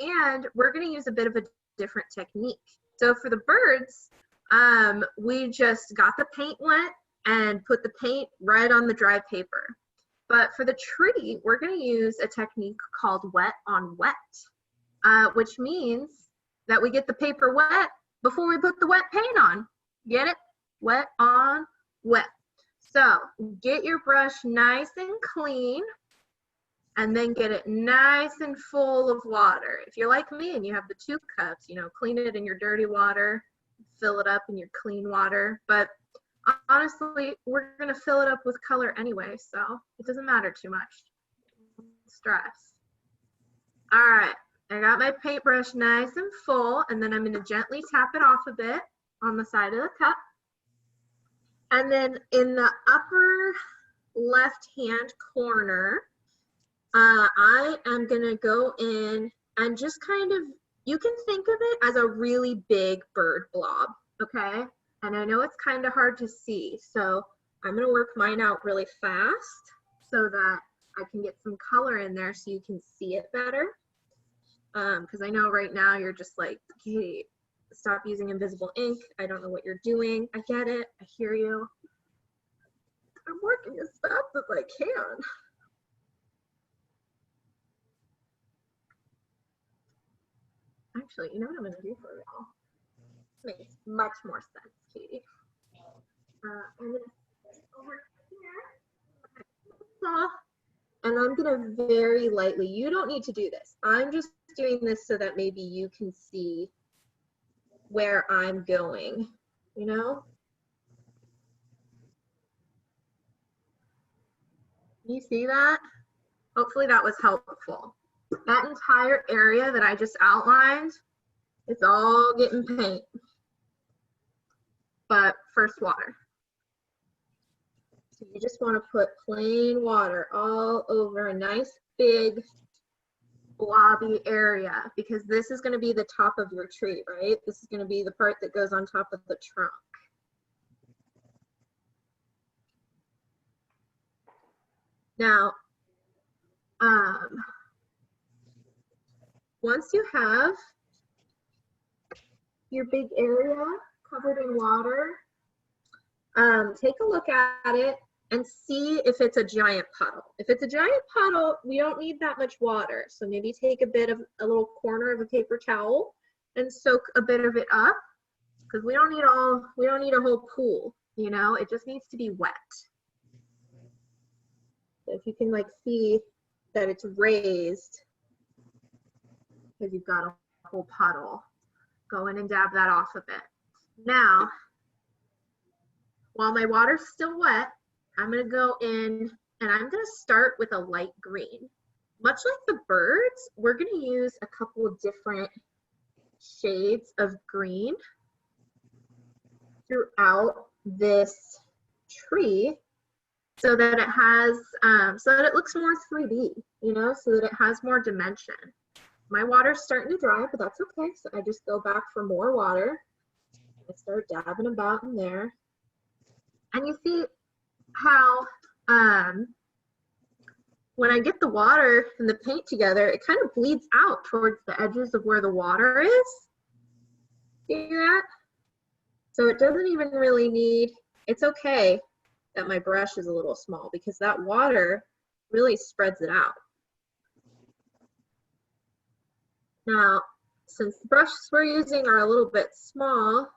And we're gonna use a bit of a different technique. So for the birds, we just got the paint wet and put the paint right on the dry paper. But for the tree, we're gonna use a technique called wet on wet, which means that we get the paper wet before we put the wet paint on. Get it? Wet on wet. So get your brush nice and clean, and then get it nice and full of water. If you're like me and you have the 2 cups, clean it in your dirty water, fill it up in your clean water. But honestly, we're gonna fill it up with color anyway, so it doesn't matter too much. Stress. All right, I got my paintbrush nice and full, and then I'm gonna gently tap it off a bit on the side of the cup. And then in the upper left-hand corner, I am gonna go in and just kind of, you can think of it as a really big bird blob, okay? And I know it's kind of hard to see, so I'm gonna work mine out really fast so that I can get some color in there so you can see it better. Because I know right now you're just like, hey, stop using invisible ink. I don't know what you're doing. I get it, I hear you. I'm working as fast as I can. Actually, you know what I'm gonna do for y'all? Makes much more sense, Katie. I'm gonna sit over here. And I'm gonna very lightly, you don't need to do this. I'm just doing this so that maybe you can see where I'm going, You see that? Hopefully that was helpful. That entire area that I just outlined, it's all getting paint. But first, water. So you just want to put plain water all over a nice big blobby area, because this is going to be the top of your tree, right? This is going to be the part that goes on top of the trunk. Now, once you have your big area covered in water, take a look at it and see if it's a giant puddle. If it's a giant puddle, we don't need that much water. So maybe take a little corner of a paper towel and soak a bit of it up, because we don't need a whole pool, you know, it just needs to be wet. So if you can like see that it's raised, because you've got a whole puddle, go in and dab that off a bit. Now, while my water's still wet, I'm gonna go in and I'm gonna start with a light green. Much like the birds, we're gonna use a couple of different shades of green throughout this tree so that it has, so that it looks more 3D, you know, so that it has more dimension. My water's starting to dry, but that's okay. So I just go back for more water. I start dabbing about in there. And you see how when I get the water and the paint together, it kind of bleeds out towards the edges of where the water is. See that? So it doesn't even really need, it's okay that my brush is a little small because that water really spreads it out. Now, since the brushes we're using are a little bit small,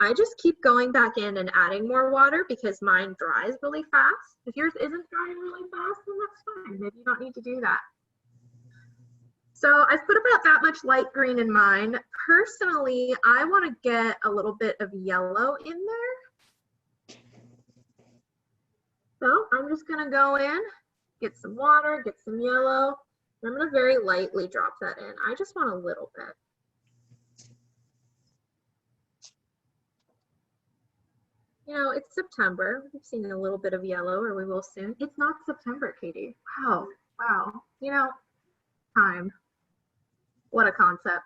I just keep going back in and adding more water because mine dries really fast. If yours isn't drying really fast, then that's fine. Maybe you don't need to do that. So I've put about that much light green in mine. Personally, I want to get a little bit of yellow in there. So I'm just going to go in, get some water, get some yellow. I'm going to very lightly drop that in. I just want a little bit. You know, it's September. We've seen a little bit of yellow, or we will soon. It's not September, Katie. Wow, wow. You know, time. What a concept.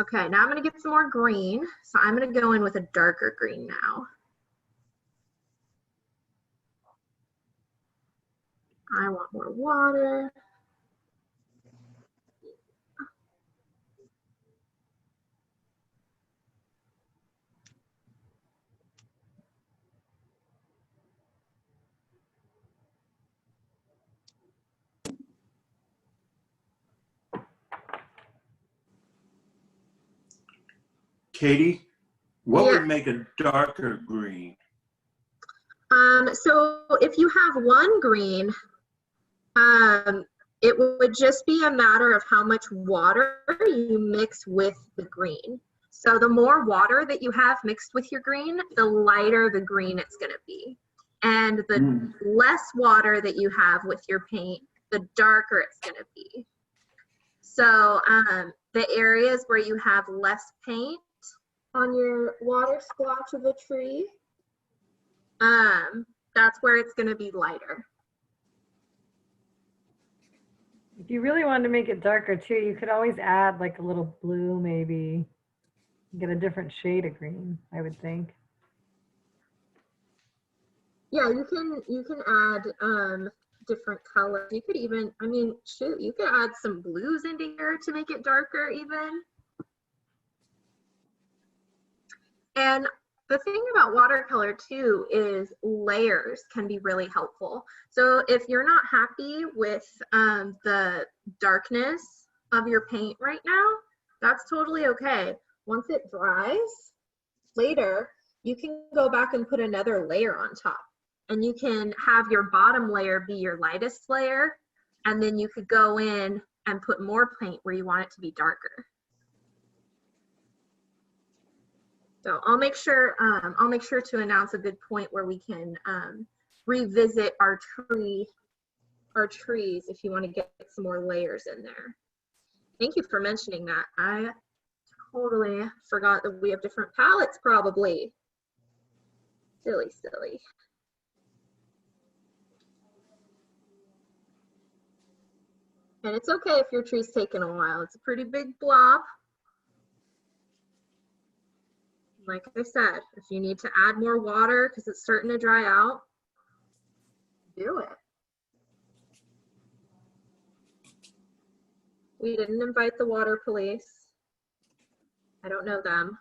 Okay, now I'm going to get some more green. So I'm going to go in with a darker green now. I want more water. Katie, what Yeah. would make a darker green? So if you have one green, it would just be a matter of how much water you mix with the green. So the more water that you have mixed with your green, the lighter the green it's going to be. And the less water that you have with your paint, the darker it's going to be. So the areas where you have less paint on your water splotch of a tree, that's where it's going to be lighter. If you really wanted to make it darker too, you could always add like a little blue, maybe get a different shade of green, I would think. Yeah, you can add different colors. You could even, I mean, shoot, you could add some blues into here to make it darker even. And the thing about watercolor too is layers can be really helpful. So if you're not happy with the darkness of your paint right now, that's totally okay. Once it dries, later, you can go back and put another layer on top. And you can have your bottom layer be your lightest layer, and then you could go in and put more paint where you want it to be darker. So I'll make sure to announce a good point where we can revisit our trees if you want to get some more layers in there. Thank you for mentioning that. I totally forgot that we have different palettes probably. Silly, silly. And it's okay if your tree's taking a while. It's a pretty big blob. Like I said, if you need to add more water because it's starting to dry out, do it. We didn't invite the water police. I don't know them.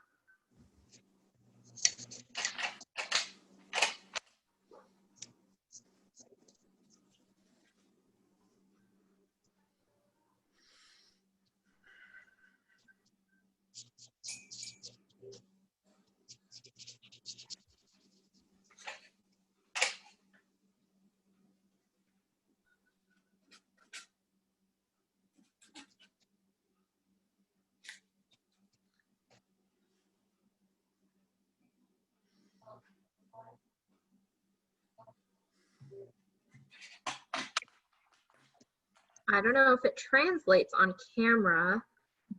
I don't know if it translates on camera,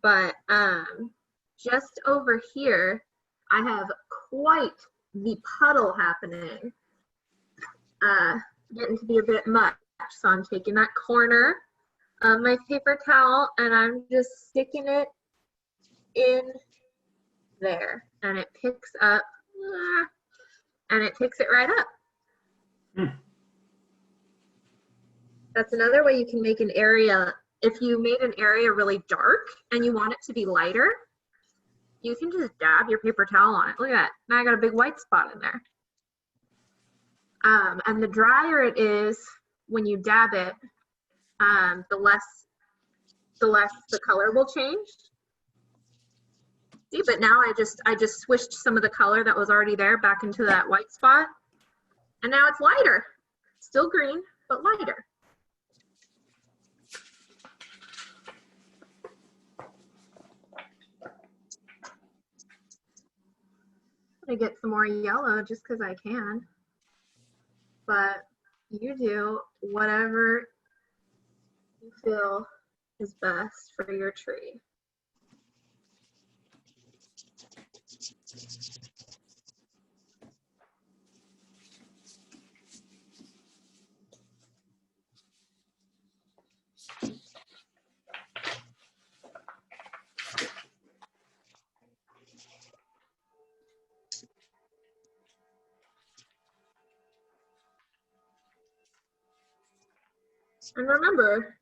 but just over here, I have quite the puddle happening. Getting to be a bit much, so I'm taking that corner of my paper towel and I'm just sticking it in there, and it picks up, and it picks it right up. That's another way you can make an area. If you made an area really dark and you want it to be lighter, you can just dab your paper towel on it. Look at that. Now I got a big white spot in there. And the drier it is when you dab it, the less the color will change. See, but now I just swished some of the color that was already there back into that white spot, and now it's lighter. Still green, but lighter. I'm gonna get some more yellow just because I can, but you do whatever you feel is best for your tree. And remember,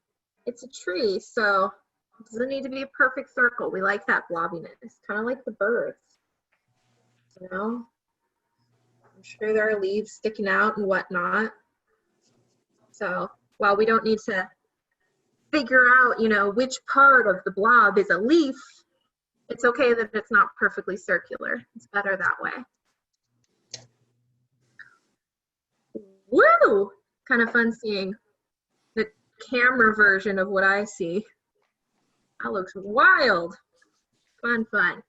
it's a tree, so it doesn't need to be a perfect circle. We like that blobbiness, kind of like the birds. You know, I'm sure there are leaves sticking out and whatnot. So while we don't need to figure out, you know, which part of the blob is a leaf, it's okay that it's not perfectly circular. It's better that way. Woo! Kind of fun seeing the camera version of what I see. That looks wild. Fun, fun.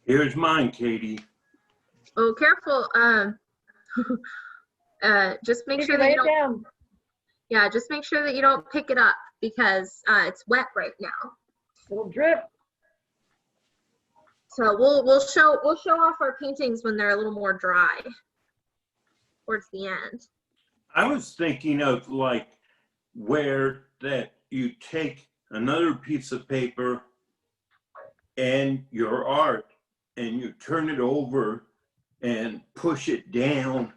Here's mine, Katie. Oh, careful. Just make sure that lay you it don't. down. Yeah, just make sure that you don't pick it up because it's wet right now. It'll drip. So we'll show off our paintings when they're a little more dry towards the end. I was thinking of like where that you take another piece of paper and your art and you turn it over and push it down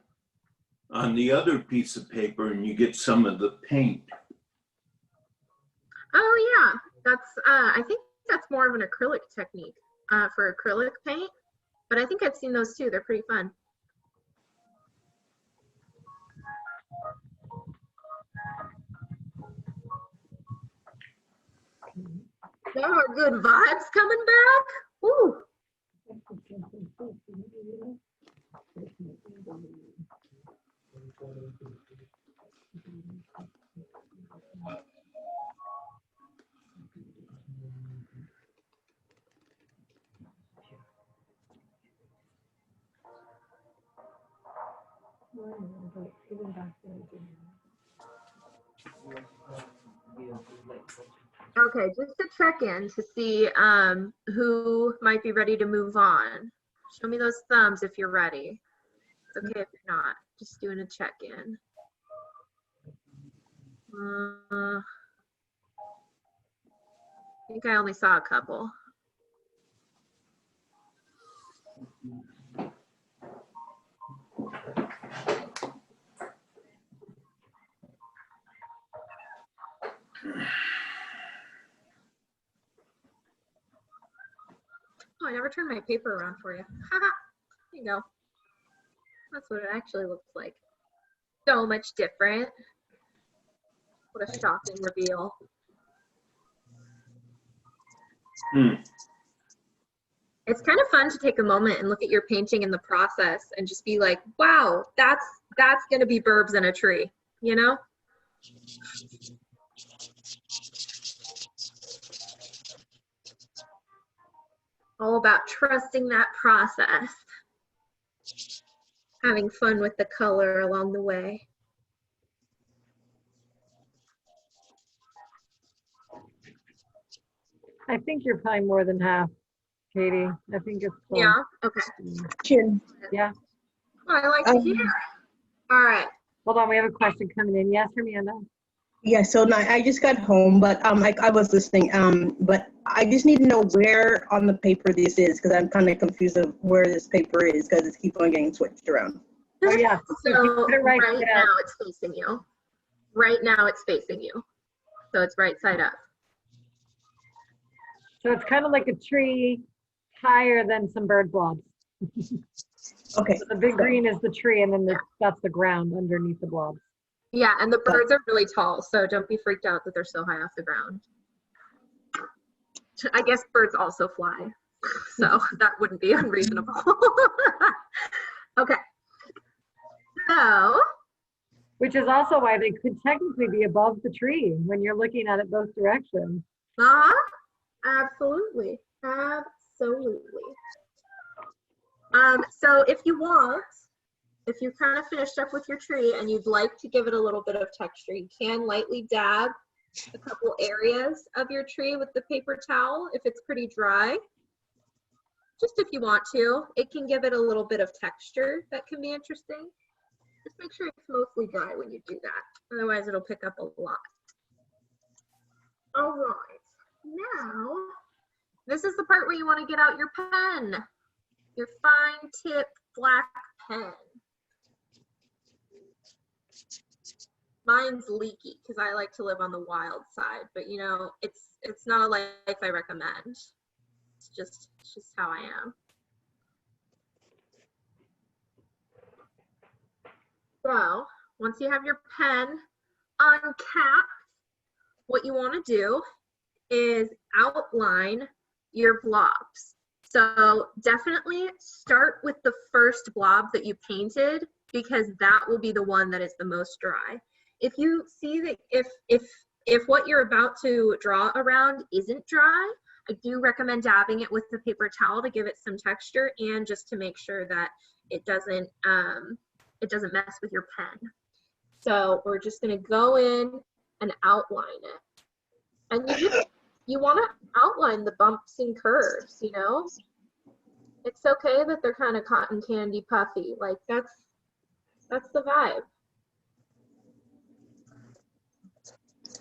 on the other piece of paper and you get some of the paint. Oh yeah, that's I think that's more of an acrylic technique for acrylic paint, but I think I've seen those too. They're pretty fun. There are good vibes coming back. Woo. Okay, just to check in to see who might be ready to move on. Show me those thumbs if you're ready. It's okay if you're not. Just doing a check-in. I think I only saw a couple. I never turned my paper around for you. Haha. There you go. That's what it actually looks like. So much different. What a shocking reveal. It's kind of fun to take a moment and look at your painting in the process and just be like, wow, that's going to be burbs in a tree, you know? All about trusting that process. Having fun with the color along the way. I think you're probably more than half, Katie. I think it's close. Yeah, okay. Yeah. Well, I like to hear. All right. Hold on, we have a question coming in. Yes, Amanda? Yeah, so now I just got home, but I was listening, but I just need to know where on the paper this is, because I'm kind of confused of where this paper is, because it's keep on getting switched around. Oh, yeah. So right now it's facing you. Right now it's facing you. So it's right side up. So it's kind of like a tree higher than some bird blobs. Okay. So the big green is the tree, and then that's the ground underneath the blobs. Yeah, and the birds are really tall, so don't be freaked out that they're so high off the ground. I guess birds also fly, so that wouldn't be unreasonable. Okay. So. Which is also why they could technically be above the tree when you're looking at it both directions. Absolutely. Absolutely. So if you want, if you've kind of finished up with your tree and you'd like to give it a little bit of texture, you can lightly dab a couple areas of your tree with the paper towel if it's pretty dry. Just if you want to, it can give it a little bit of texture that can be interesting. Just make sure it's mostly dry when you do that. Otherwise, it'll pick up a lot. All right. Now, this is the part where you want to get out your pen, your fine tip black pen. Mine's leaky because I like to live on the wild side, but you know, it's not a life I recommend. It's just how I am. So once you have your pen uncapped, what you want to do is outline your blobs. So definitely start with the first blob that you painted, because that will be the one that is the most dry. If you see that if what you're about to draw around isn't dry, I do recommend dabbing it with the paper towel to give it some texture and just to make sure that it doesn't mess with your pen. So we're just going to go in and outline it. And you want to outline the bumps and curves, you know? It's okay that they're kind of cotton candy puffy. Like that's the vibe.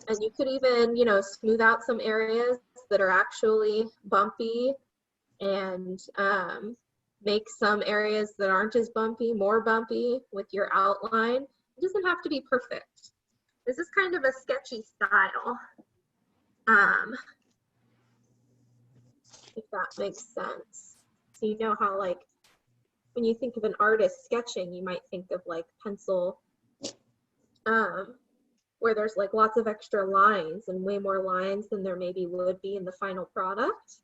And you could even, you know, smooth out some areas that are actually bumpy and make some areas that aren't as bumpy more bumpy with your outline. It doesn't have to be perfect. This is kind of a sketchy style, if that makes sense. So you know how, like, when you think of an artist sketching, you might think of like pencil, where there's like lots of extra lines and way more lines than there maybe would be in the final product.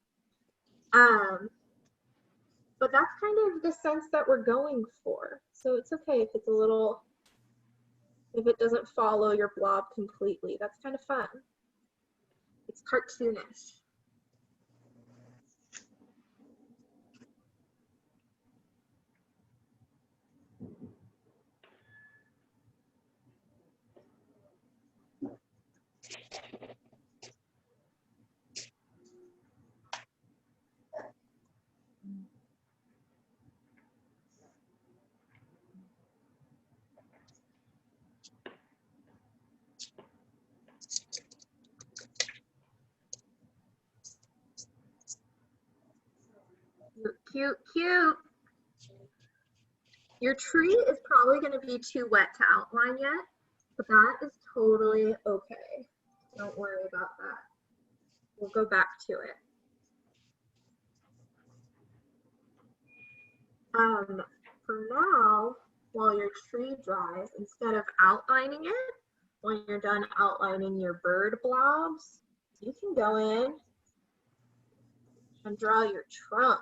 But that's kind of the sense that we're going for. So it's okay if it's a little, if it doesn't follow your blob completely. That's kind of fun. It's cartoonish. Cute, cute. Your tree is probably going to be too wet to outline yet, but that is totally okay. Don't worry about that. We'll go back to it. For now, while your tree dries, instead of outlining it, when you're done outlining your bird blobs, you can go in and draw your trunk.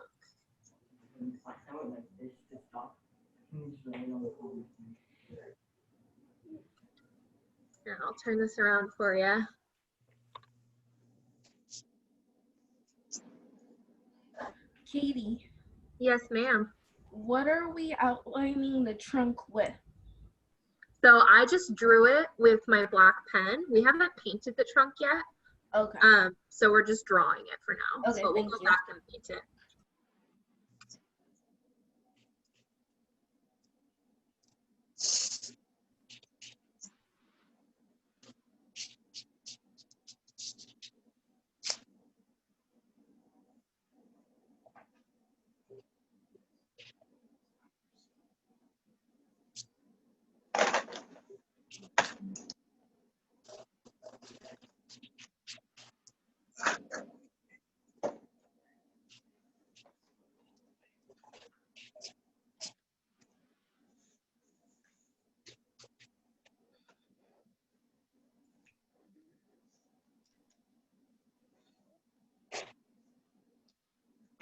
Here, I'll turn this around for you. Katie, Yes, ma'am. what are we outlining the trunk with? So I just drew it with my black pen. We haven't painted the trunk yet. Okay. So we're just drawing it for now. Okay, So we'll thank go you. back and paint it.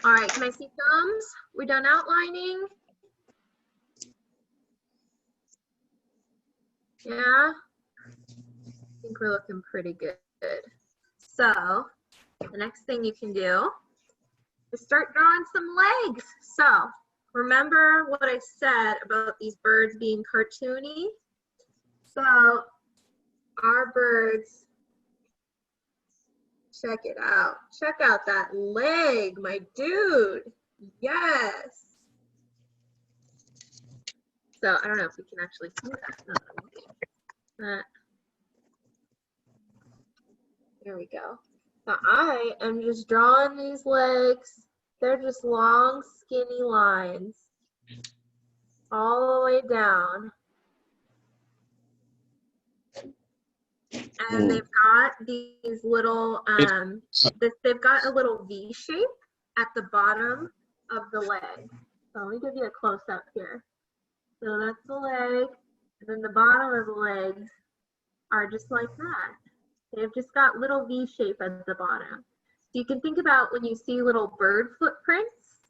All right, can I see thumbs? We're done outlining. Yeah, I think we're looking pretty good. So the next thing you can do is start drawing some legs. So remember what I said about these birds being cartoony? So our birds, check it out. Check out that leg, my dude. Yes. So I don't know if we can actually see that. No, I'm looking at that. There we go. So I am just drawing these legs. They're just long, skinny lines all the way down. And they've got these little, they've got a little V shape at the bottom of the leg. So let me give you a close up here. So that's the leg, and then the bottom of the legs are just like that. They've just got little V shape at the bottom. So you can think about when you see little bird footprints,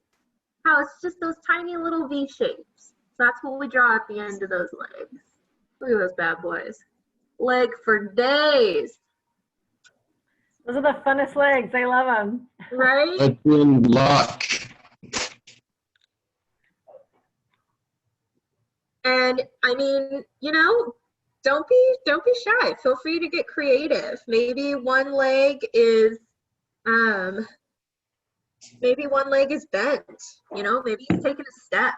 how it's just those tiny little V shapes. So that's what we draw at the end of those legs. Look at those bad boys. Leg for days. Those are the funnest legs. I love them. Right? Good luck. And I mean, you know, don't be shy. Feel free to get creative. Maybe one leg is bent. You know, maybe he's taking a step.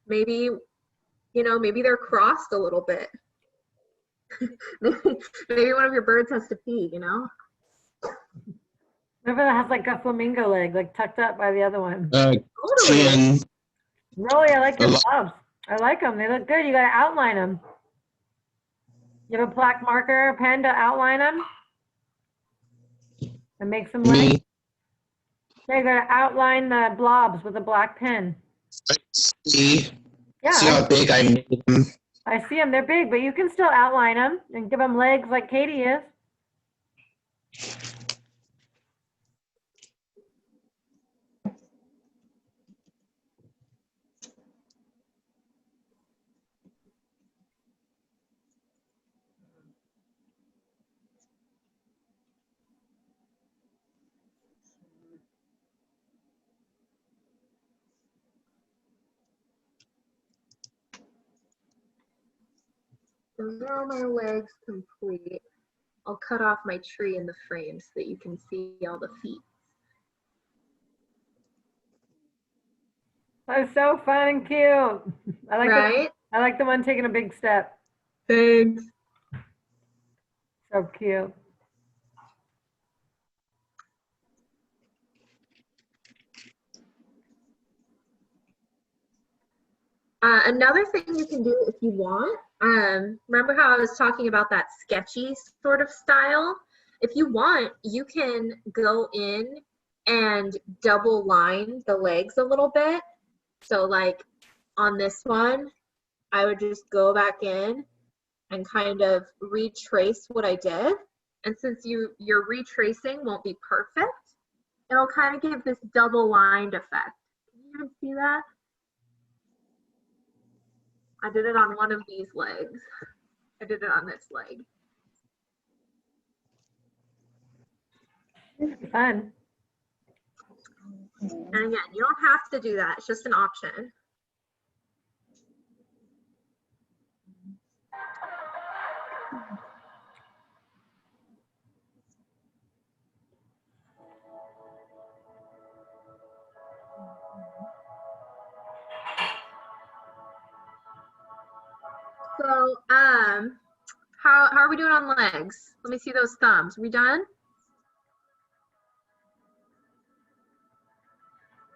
Maybe, you know, maybe they're crossed a little bit. Maybe one of your birds has to pee, you know? Remember that has like a flamingo leg, like tucked up by the other one. Totally. Rolly, I like your gloves. I like them. They look good. You got to outline them. You have a black marker pen to outline them and make some legs. Yeah, you got to outline the blobs with a black pen. See Yeah. how big I made them? I see them. They're big, but you can still outline them and give them legs like Katie is. Those are all my legs complete. I'll cut off my tree in the frame so that you can see all the feet. That's so fun and cute. I like Right? I like the one taking a big step. Thanks. So cute. Another thing you can do if you want, remember how I was talking about that sketchy sort of style? If you want, you can go in and double line the legs a little bit. So like on this one, I would just go back in and kind of retrace what I did. And since your retracing won't be perfect, it'll kind of give this double lined effect. Can you guys see that? I did it on one of these legs. I did it on this leg. Fun. And again, you don't have to do that. It's just an option. So, how are we doing on legs? Let me see those thumbs. We done?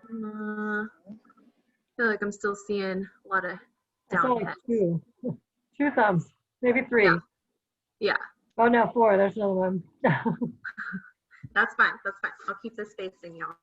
I feel like I'm still seeing a lot of I saw down like heads. two thumbs, maybe 3. Yeah, Oh no, 4. There's another one. that's fine. That's fine. I'll keep this facing y'all.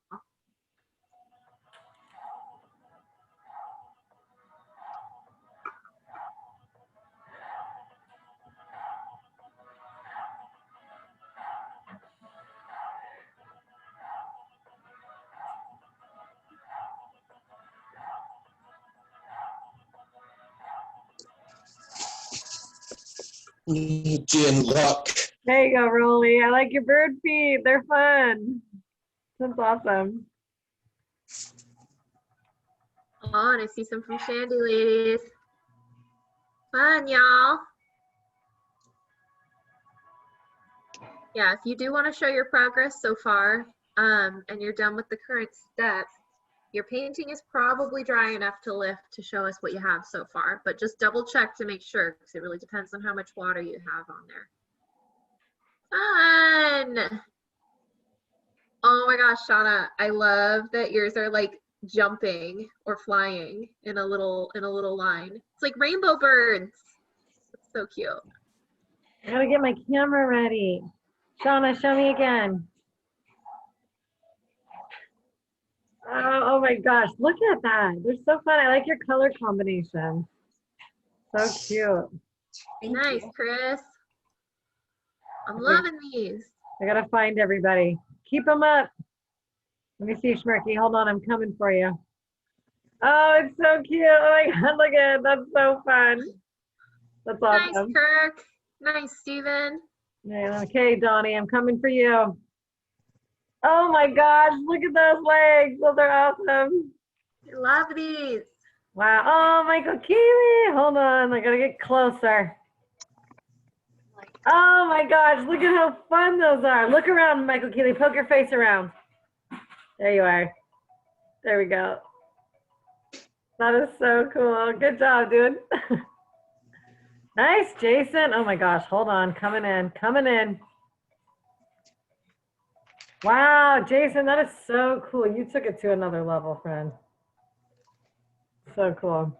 Legion luck. There you go, Rolly. I like your bird feet. They're fun. That's awesome. Oh, and I see some from Shandy ladies. Fun, y'all. Yeah, if you do want to show your progress so far, and you're done with the current step, your painting is probably dry enough to lift to show us what you have so far, but just double check to make sure because it really depends on how much water you have on there. Fun! Oh my gosh, Shauna, I love that yours are like jumping or flying in a little line. It's like rainbow birds. It's so cute. I gotta get my camera ready. Shauna, show me again. Oh my gosh, look at that. They're so fun. I like your color combination. So cute. Nice, Chris. I'm Okay. loving these. I gotta find everybody. Keep them up. Let me see, Schmirky. Hold on, I'm coming for you. Oh, it's so cute. Oh my God, look at it. That's so fun. That's awesome. Nice, Kirk. Nice, Steven. Yeah, okay, Donnie, I'm coming for you. Oh my gosh, look at those legs. Those are awesome. I love these. Wow. Oh, Michael Keeley. Hold on, I gotta get closer. Oh my gosh, look at how fun those are. Look around, Michael Keeley. Poke your face around. There you are. There we go. That is so cool. Good job, dude. Nice, Jason. Oh my gosh, hold on. Coming in, coming in. Wow, Jason, that is so cool. You took it to another level, friend. So cool.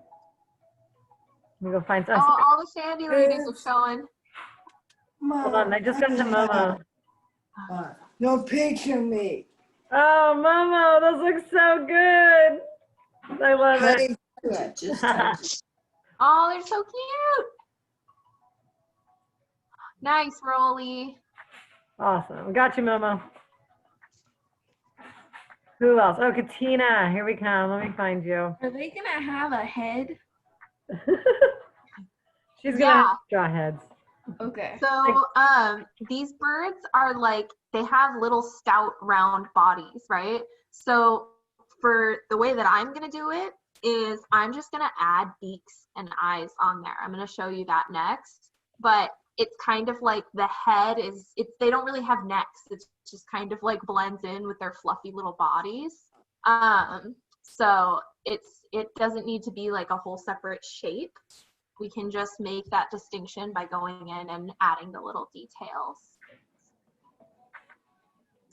Let me go find some. Oh, all the Shandy ladies are showing. Hold on, I just got to Momo. No picture me. Oh, Momo, those look so good. I love it. Yeah, just Oh, they're so cute. Nice, Rolly. Awesome. Got you, Momo. Who else? Oh, Katina. Here we come. Let me find you. Are they gonna have a head? She's Yeah. gonna draw heads. Okay. So, these birds are like, they have little stout round bodies, right? So for the way that I'm gonna do it is I'm just gonna add beaks and eyes on there. I'm gonna show you that next, but it's kind of like the head is, they don't really have necks. It's just kind of like blends in with their fluffy little bodies. So it doesn't need to be like a whole separate shape. We can just make that distinction by going in and adding the little details.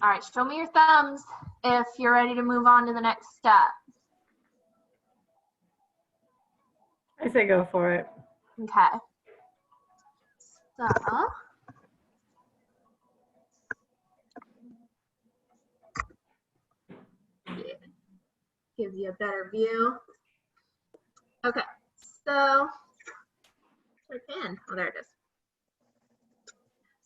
All right, show me your thumbs if you're ready to move on to the next step. I say go for it. Okay. So, Yeah. Gives you a better view. Okay, so where's my pen? Oh, there it is.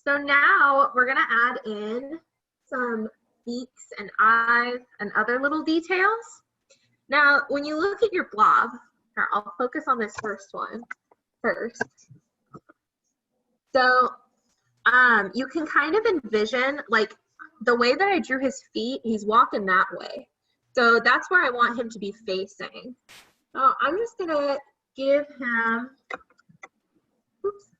So now we're gonna add in some beaks and eyes and other little details. Now, when you look at your blob, here, I'll focus on this first one first. So you can kind of envision, like the way that I drew his feet, he's walking that way. So that's where I want him to be facing. So I'm just gonna give him, oops.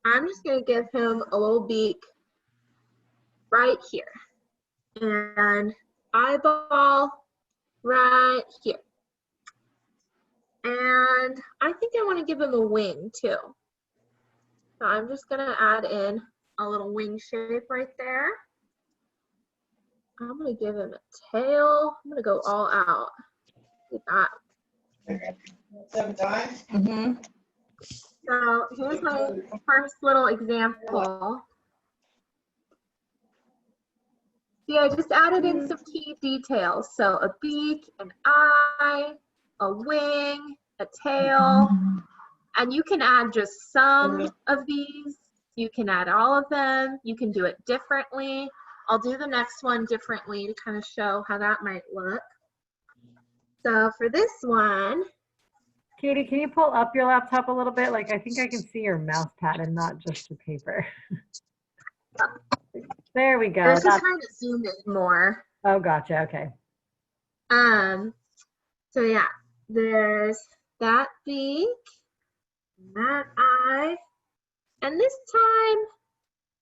I'm just gonna give him a little beak right here. And eyeball right here. And I think I want to give him a wing too. So I'm just going to add in a little wing shape right there. I'm going to give him a tail. I'm going to go all out. Look at that. 7 times? Mm-hmm. So here's my first little example. See, I just added in some key details. So a beak, an eye, a wing, a tail, and you can add just some of these. You can add all of them. You can do it differently. I'll do the next one differently to kind of show how that might look. So for this one, Katie, can you pull up your laptop a little bit? Like, I think I can see your mouse pad and not just the paper. There we go. This is trying to zoom in more. Oh, gotcha. Okay. So yeah, there's that beak, that eye, and this time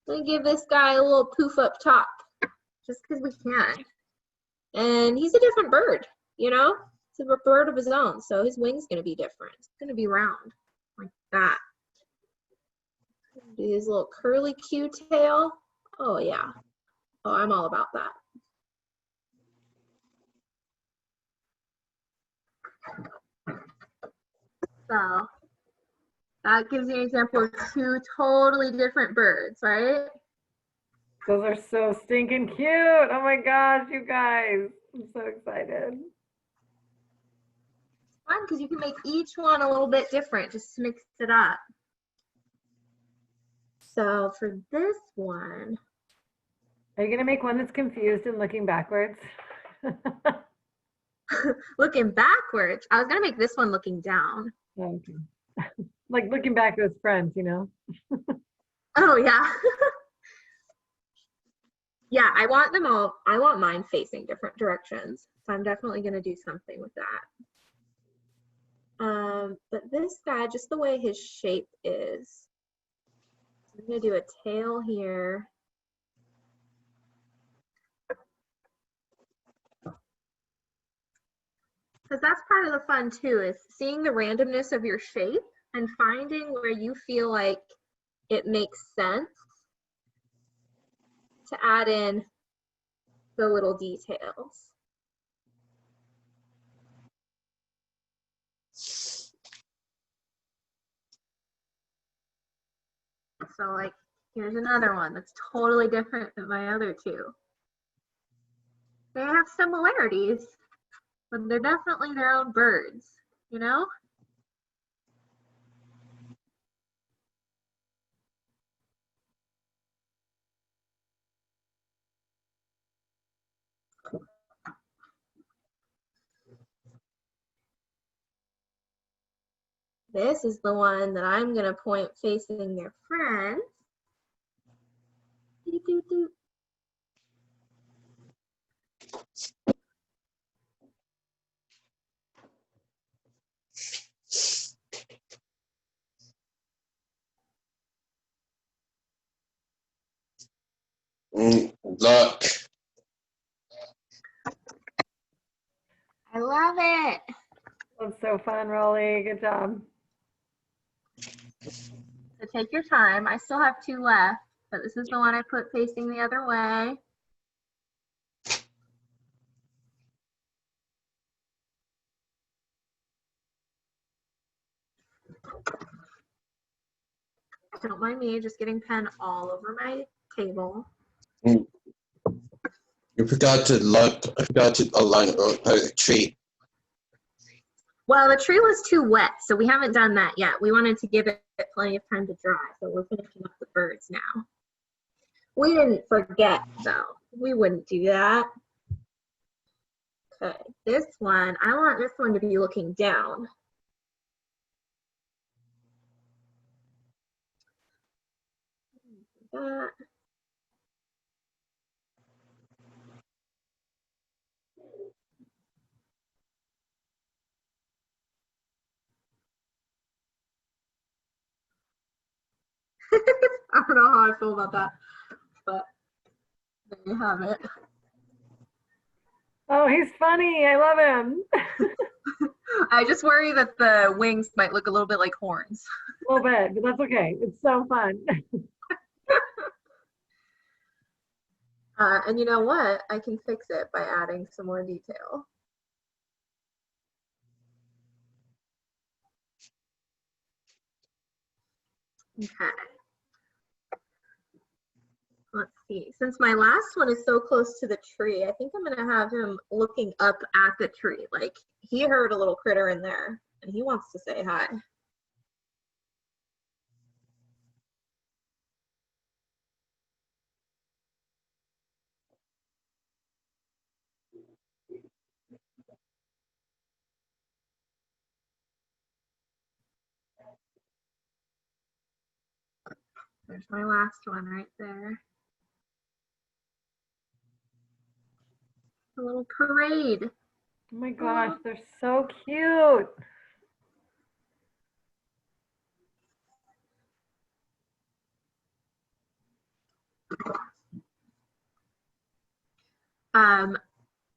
I'm gonna give this guy a little poof up top, just because we can. And he's a different bird, you know? It's a bird of his own, so his wing's gonna be different. It's gonna be round, like that. Do his little curly Q tail. Oh yeah. Oh, I'm all about that. So that gives you an example of 2 totally different birds, right? Those are so stinking cute. Oh my gosh, you guys. I'm so excited. It's fun because you can make each one a little bit different, just to mix it up. So for this one, Are you going to make one that's confused and looking backwards? looking backwards, I was gonna make this one looking down. Okay. Like looking back at his friends, you know? Oh yeah. Yeah, I want them all, I want mine facing different directions. So I'm definitely gonna do something with that. But this guy, just the way his shape is, I'm gonna do a tail here. Because that's part of the fun too, is seeing the randomness of your shape and finding where you feel like it makes sense to add in the little details. So like, here's another one that's totally different than my other 2. They have similarities, but they're definitely their own birds, you know? This is the one that I'm gonna point facing their friends. Doot, doot, doot. Look. I love it. That's so fun, Rolly. Good job. So take your time. I still have 2 left, but this is the one I put facing the other way. Don't mind me just getting pen all over my table. You forgot to look. I forgot to align a tree. Well, the tree was too wet, so we haven't done that yet. We wanted to give it plenty of time to dry, so we're finishing up the birds now. We didn't forget, though. We wouldn't do that. Okay, this one, I want this one to be looking down. That. I don't know how I feel about that, but there you have it. Oh, he's funny. I love him. I just worry that the wings might look a little bit like horns. A little bit, but that's okay. It's so fun. And you know what? I can fix it by adding some more detail. Okay. Let's see. Since my last one is so close to the tree, I think I'm going to have him looking up at the tree. Like, he heard a little critter in there, and he wants to say hi. There's my last one right there. A little parade. Oh my gosh, they're so cute.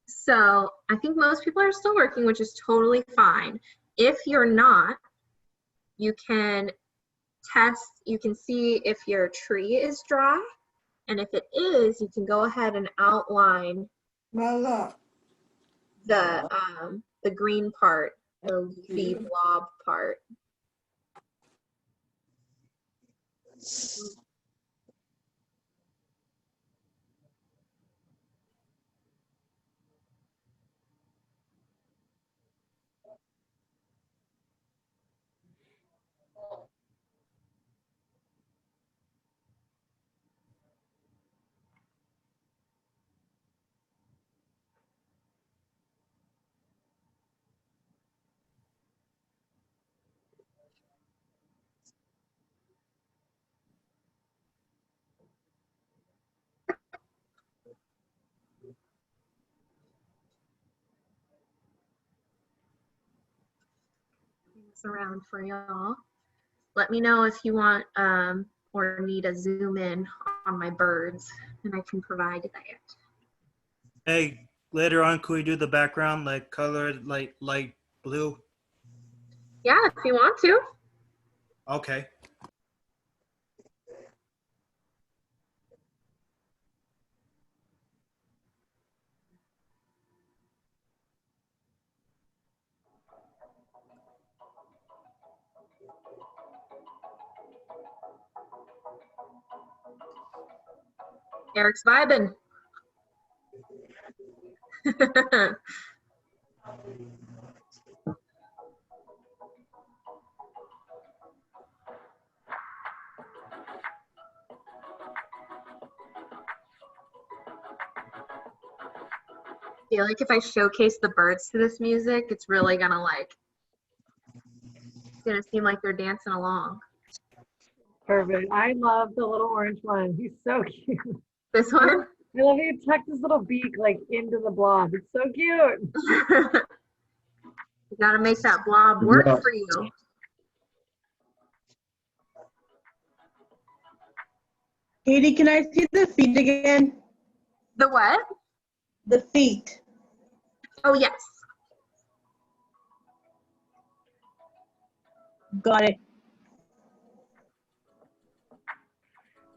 So I think most people are still working, which is totally fine. If you're not, you can test, you can see if your tree is dry. And if it is, you can go ahead and outline Well, the green part, the leafy blob part. Things around for y'all. Let me know if you want or need a zoom in on my birds, and I can provide that. Hey, later on, could we do the background like colored like light blue? Yeah, if you want to. Okay. Eric's vibing. I feel like if I showcase the birds to this music, it's really gonna it's gonna seem like they're dancing along. Perfect. I love the little orange one. He's so cute. This one? I love how he tucked his little beak like into the blob. It's so cute. You gotta make that blob work for you. Katie, can I see the feet again? The what? The feet. Oh, yes. Got it.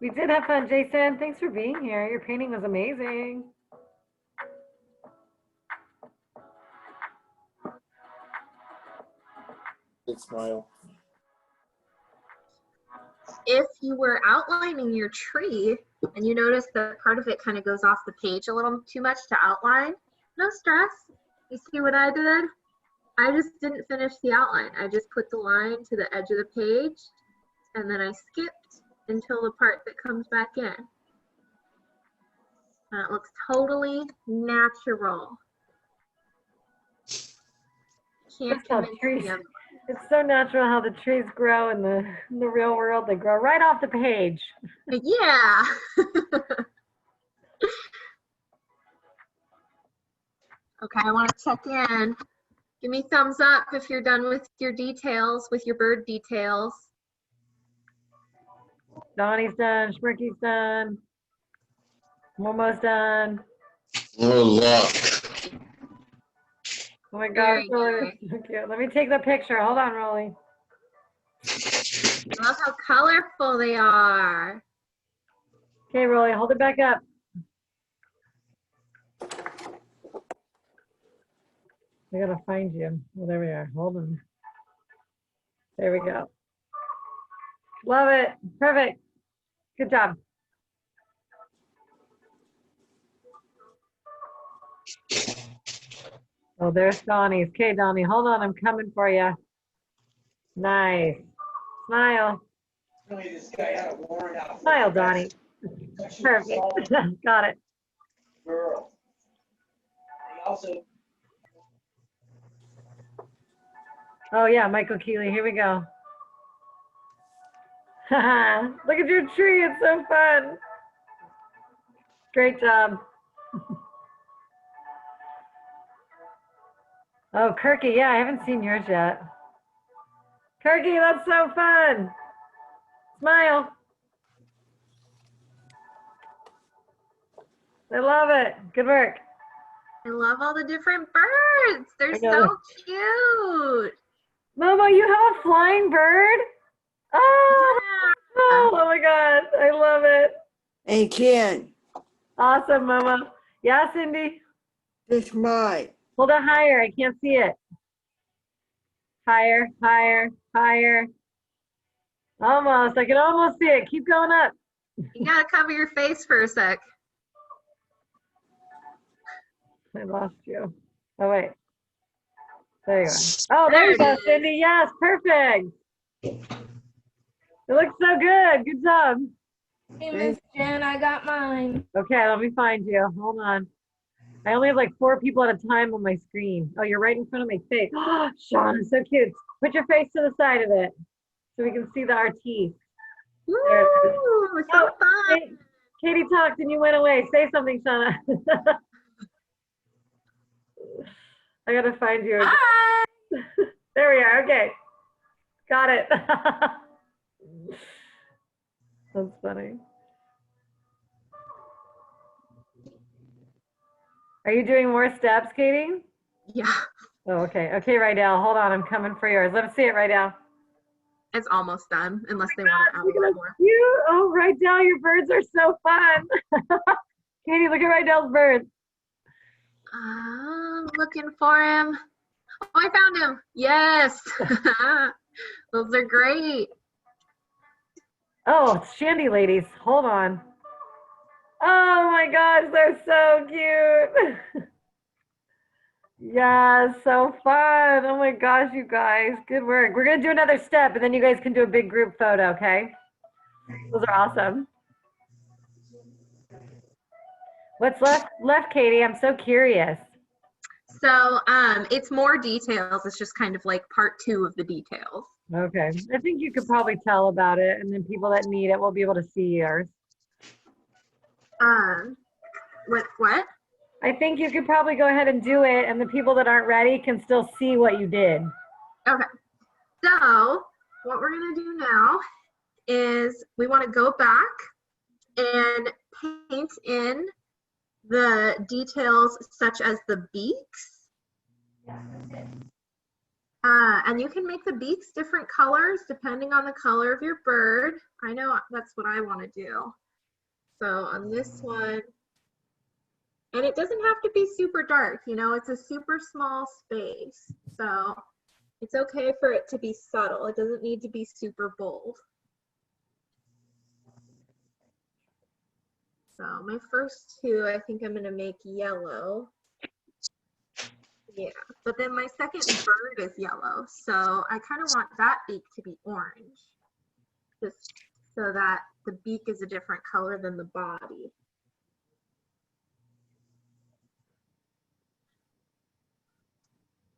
We did have fun, Jason. Thanks for being here. Your painting was amazing. Big smile. if you were outlining your tree and you notice that part of it kind of goes off the page a little too much to outline, no stress. You see what I did? I just didn't finish the outline. I just put the line to the edge of the page and then I skipped until the part that comes back in. And it looks totally natural. Can't That's how convince trees, me of it's so natural how the trees grow in the real world. They grow right off the page. it. Yeah. Okay, I want to check in. Give me thumbs up if you're done with your details, with your bird details. Donnie's done, Schmirky's done, Momo's done. No luck. Oh my Very gosh, Rolly, that's so cute. Let me take the picture. Hold on, Rolly. I love how colorful they are. Okay, Rolly, hold it back up. I gotta find you. Well, there we are. Hold on. There we go. Love it. Perfect. Good job. Oh, there's Donnie's. Okay, Donnie, hold on. I'm coming for you. Nice. Smile. Smile, Donnie. Perfect. Got it. Oh, yeah, Michael Keeley. Here we go. Look at your tree. It's so fun. Great job. Oh, Kirky. Yeah, I haven't seen yours yet. Kirky, that's so fun. Smile. I love it. Good work. I love all the different birds. They're so cute. Momo, you have a flying bird? Oh, oh my God. I love it. Hey, Ken, Awesome, Momo. Yeah, Cindy. this mine. Hold it higher. I can't see it. Higher, higher, higher. Almost. I can almost see it. Keep going up. You gotta cover your face for a sec. I lost you. Oh, wait. There you are. Oh, there you go, Cindy. Yes, perfect. It looks so good. Good job. Hey, Miss Jen, I got mine. Okay, let me find you. Hold on. I only have like 4 people at a time on my screen. Oh, you're right in front of my face. Oh, Sean, so cute. Put your face to the side of it so we can see our teeth. Woo, There so fun. Katie talked and you went away. Say something, Shauna. I gotta find you. Hi. There we are. Okay. Got it. That's funny. Are you doing more steps, Katie? Yeah, Oh, okay. Okay, Rydell, hold on. I'm coming for yours. Let me see it, Rydell. it's almost done, unless they want to add Look a at lot those more. cute. Oh, Rydell, your birds are so fun. Katie, look at Rydell's birds. I'm looking for him. Oh, I found him. Yes. Those are great. Oh, it's Shandy ladies. Hold on. Oh my gosh, they're so cute. Yeah, so fun. Oh my gosh, you guys. Good work. We're going to do another step and then you guys can do a big group photo, okay? Those are awesome. What's left, Katie? I'm so curious. So it's more details. It's just kind of like part 2 of the details. Okay. I think you could probably tell about it and then people that need it will be able to see yours. What? I think you could probably go ahead and do it and the people that aren't ready can still see what you did. Okay. So what we're going to do now is we want to go back and paint in the details such as the beaks. And you can make the beaks different colors depending on the color of your bird. I know that's what I want to do. So on this one, and it doesn't have to be super dark, you know, it's a super small space. So it's okay for it to be subtle. It doesn't need to be super bold. So my first two, I think I'm gonna make yellow. Yeah, but then my second bird is yellow, so I kind of want that beak to be orange, just so that the beak is a different color than the body.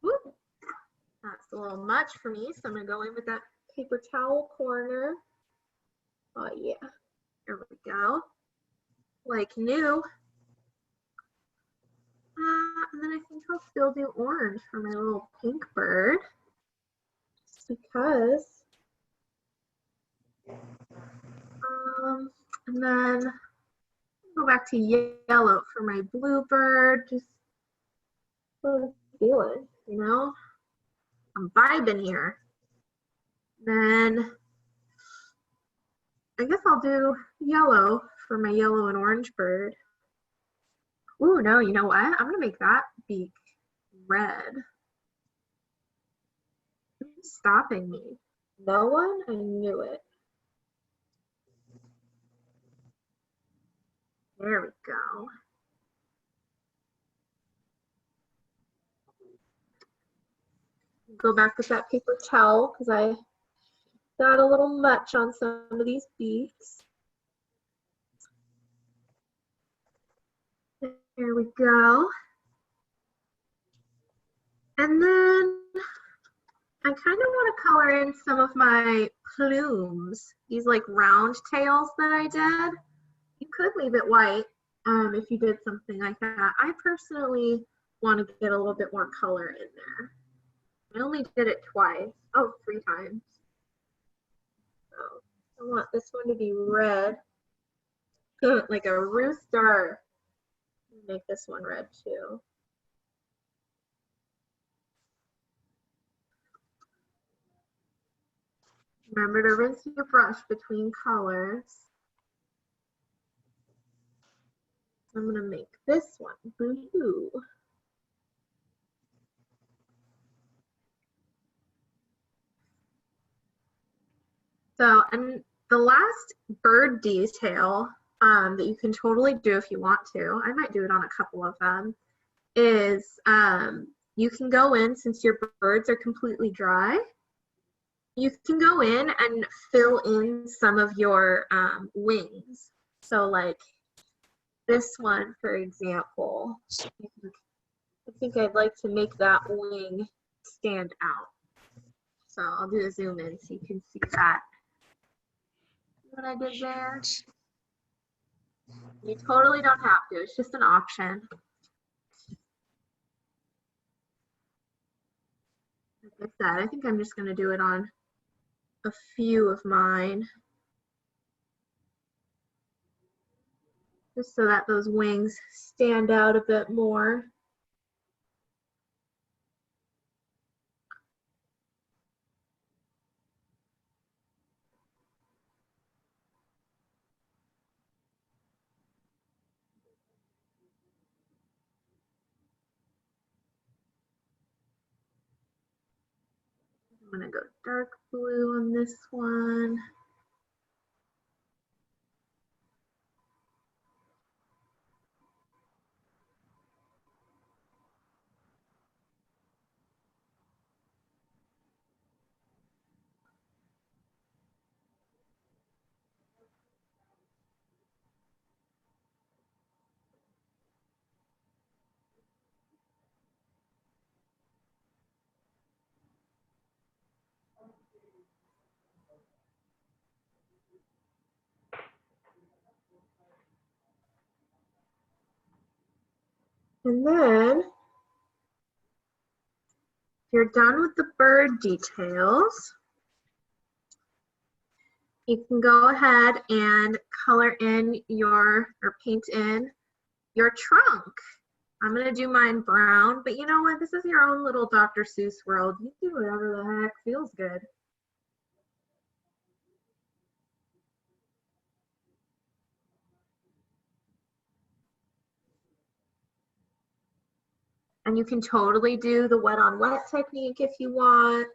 Whoop. That's a little much for me, so I'm gonna go in with that paper towel corner. Oh yeah, there we go. Like new. And then I think I'll still do orange for my little pink bird, just because. And then go back to yellow for my blue bird. Just what I'm feeling, you know? I'm vibing here. Then I guess I'll do yellow for my yellow and orange bird. Ooh, no, you know what? I'm gonna make that beak red. Who's stopping me? No one? I knew it. There we go. Go back with that paper towel because I got a little much on some of these beaks. There we go. And then I kind of want to color in some of my plumes, these like round tails that I did. You could leave it white if you did something like that. I personally want to get a little bit more color in there. I only did it twice. Oh, 3 times. So I want this one to be red, like a rooster. Make this one red too. Remember to rinse your brush between colors. I'm gonna make this one blue. So, and the last bird detail that you can totally do if you want to, I might do it on a couple of them, is you can go in, since your birds are completely dry, you can go in and fill in some of your wings. So like this one, for example, I think I'd like to make that wing stand out. So I'll do a zoom in so you can see that. What I did there. You totally don't have to, it's just an option. Like I said, I think I'm just gonna do it on a few of mine. Just so that those wings stand out a bit more. I'm gonna go dark blue on this one. And then you're done with the bird details. You can go ahead and color in your, or paint in your trunk. I'm gonna do mine brown, but you know what? This is your own little Dr. Seuss world. You do whatever the heck feels good. And you can totally do the wet on wet technique if you want,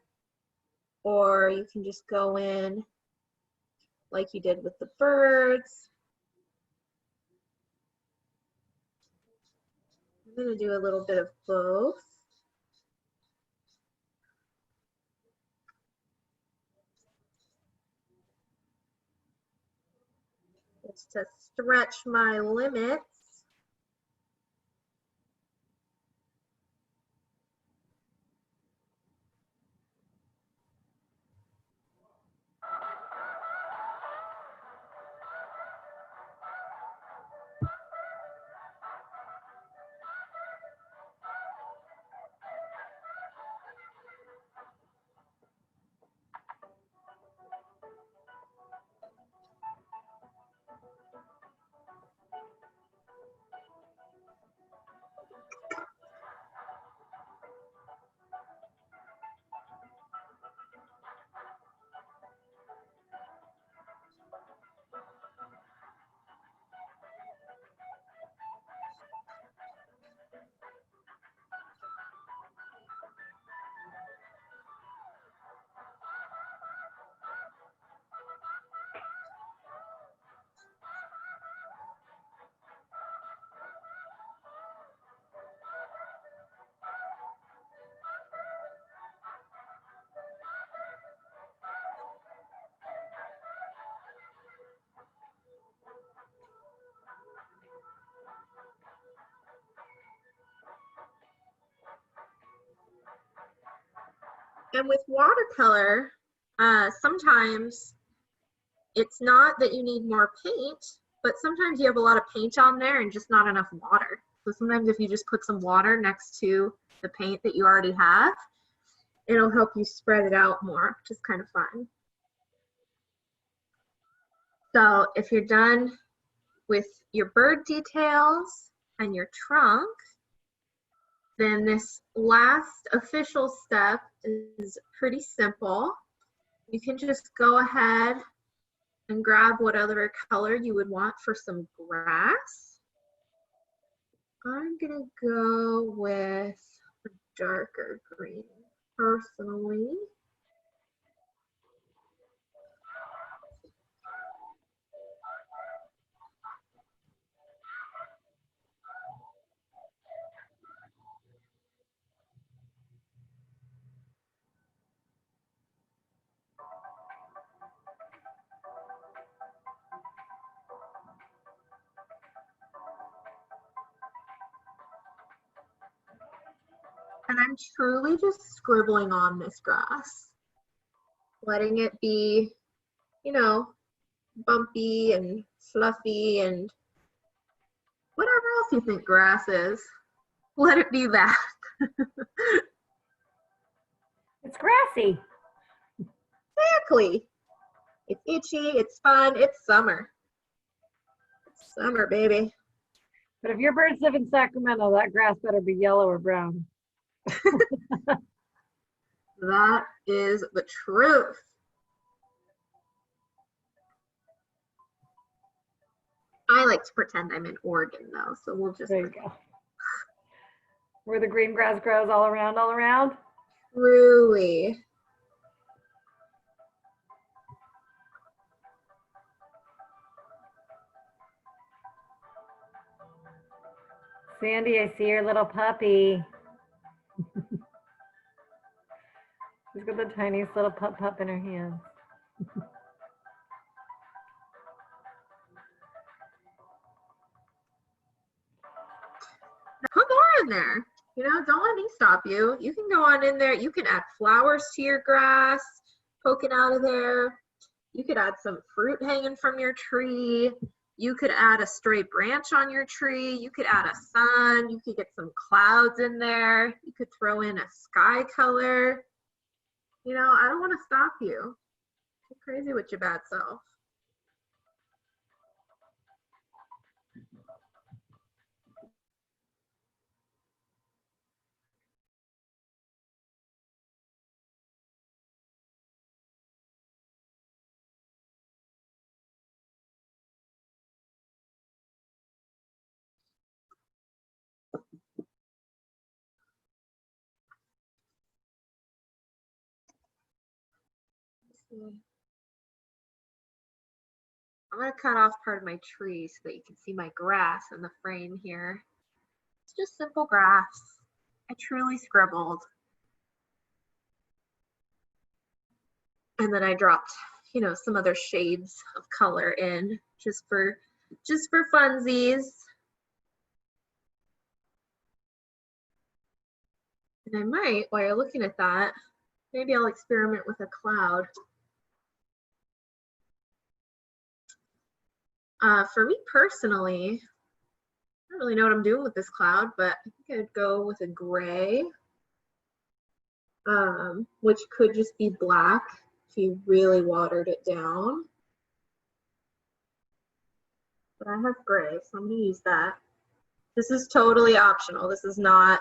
or you can just go in like you did with the birds. I'm gonna do a little bit of both. Just to stretch my limits. And with watercolor, sometimes it's not that you need more paint, but sometimes you have a lot of paint on there and just not enough water. So sometimes if you just put some water next to the paint that you already have, it'll help you spread it out more, which is kind of fun. So if you're done with your bird details and your trunk, then this last official step is pretty simple. You can just go ahead and grab what other color you would want for some grass. I'm gonna go with a darker green personally. And I'm truly just scribbling on this grass, letting it be, you know, bumpy and fluffy and whatever else you think grass is. Let it be that. It's grassy. Exactly. It's itchy, it's fun, it's summer. It's summer, baby. But if your birds live in Sacramento, that grass better be yellow or brown. That is the truth. I like to pretend I'm in Oregon though, so we'll just. There you go. Where the green grass grows all around, all around. Truly. Sandy, I see your little puppy. She's got the tiniest little pup in her hand. Put more in there. You know, don't let me stop you. You can go on in there. You can add flowers to your grass, poking out of there. You could add some fruit hanging from your tree. You could add a stray branch on your tree. You could add a sun. You could get some clouds in there. You could throw in a sky color. You know, I don't want to stop you. You're crazy with your bad self. I'm going to cut off part of my tree so that you can see my grass in the frame here. It's just simple graphs. I truly scribbled. And then I dropped, you know, some other shades of color in just for funsies. And I might, while you're looking at that, maybe I'll experiment with a cloud. For me personally, I don't really know what I'm doing with this cloud, but I think I'd go with a gray, which could just be black if you really watered it down. But I have gray, so I'm gonna use that. This is totally optional. This is not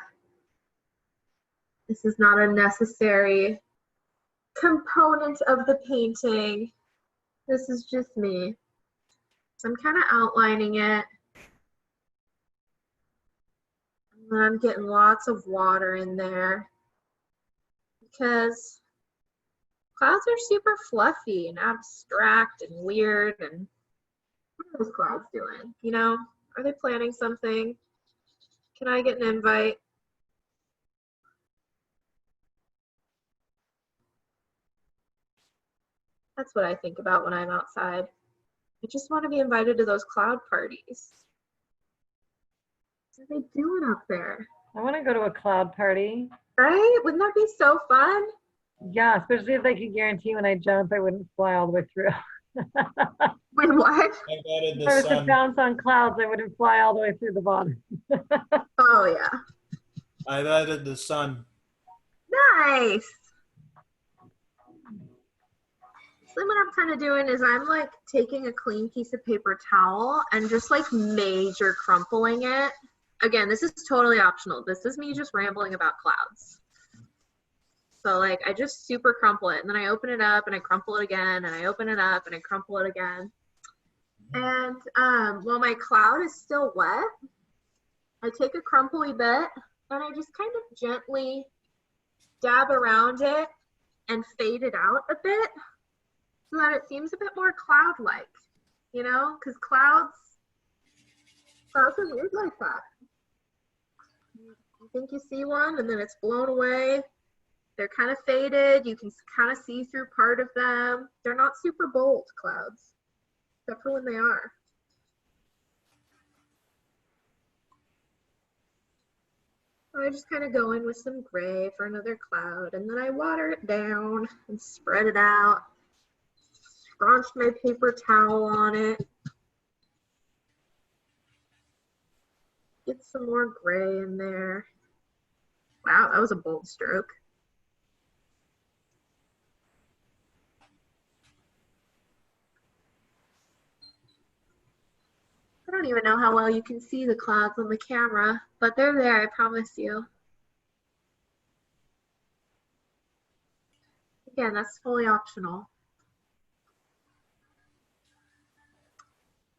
a necessary component of the painting. This is just me. So I'm kind of outlining it. And I'm getting lots of water in there because clouds are super fluffy and abstract and weird. And what are those clouds doing? You know, are they planning something? Can I get an invite? That's what I think about when I'm outside. I just want to be invited to those cloud parties. What are they doing up there? I want to go to a cloud party. Right? Wouldn't that be so fun? Yeah, especially if they could guarantee when I jump, I wouldn't fly all the way through. Wait, what? I've added If the I was to sun. bounce on clouds, I wouldn't fly all the way through the bottom. Oh, yeah. I've added the sun. Nice. So what I'm kind of doing is I'm like taking a clean piece of paper towel and just like major crumpling it. Again, this is totally optional. This is me just rambling about clouds. So like I just super crumple it and then I open it up and I crumple it again and I open it up and I crumple it again. And while my cloud is still wet, I take a crumply bit and I just kind of gently dab around it and fade it out a bit so that it seems a bit more cloud-like, you know, because clouds are weird like that. You think you see one and then it's blown away. They're kind of faded. You can kind of see through part of them. They're not super bold clouds, except for when they are. So I just kind of go in with some gray for another cloud, and then I water it down and spread it out. Scrunch my paper towel on it. Get some more gray in there. Wow, that was a bold stroke. I don't even know how well you can see the clouds on the camera, but they're there, I promise you. Again, that's fully optional.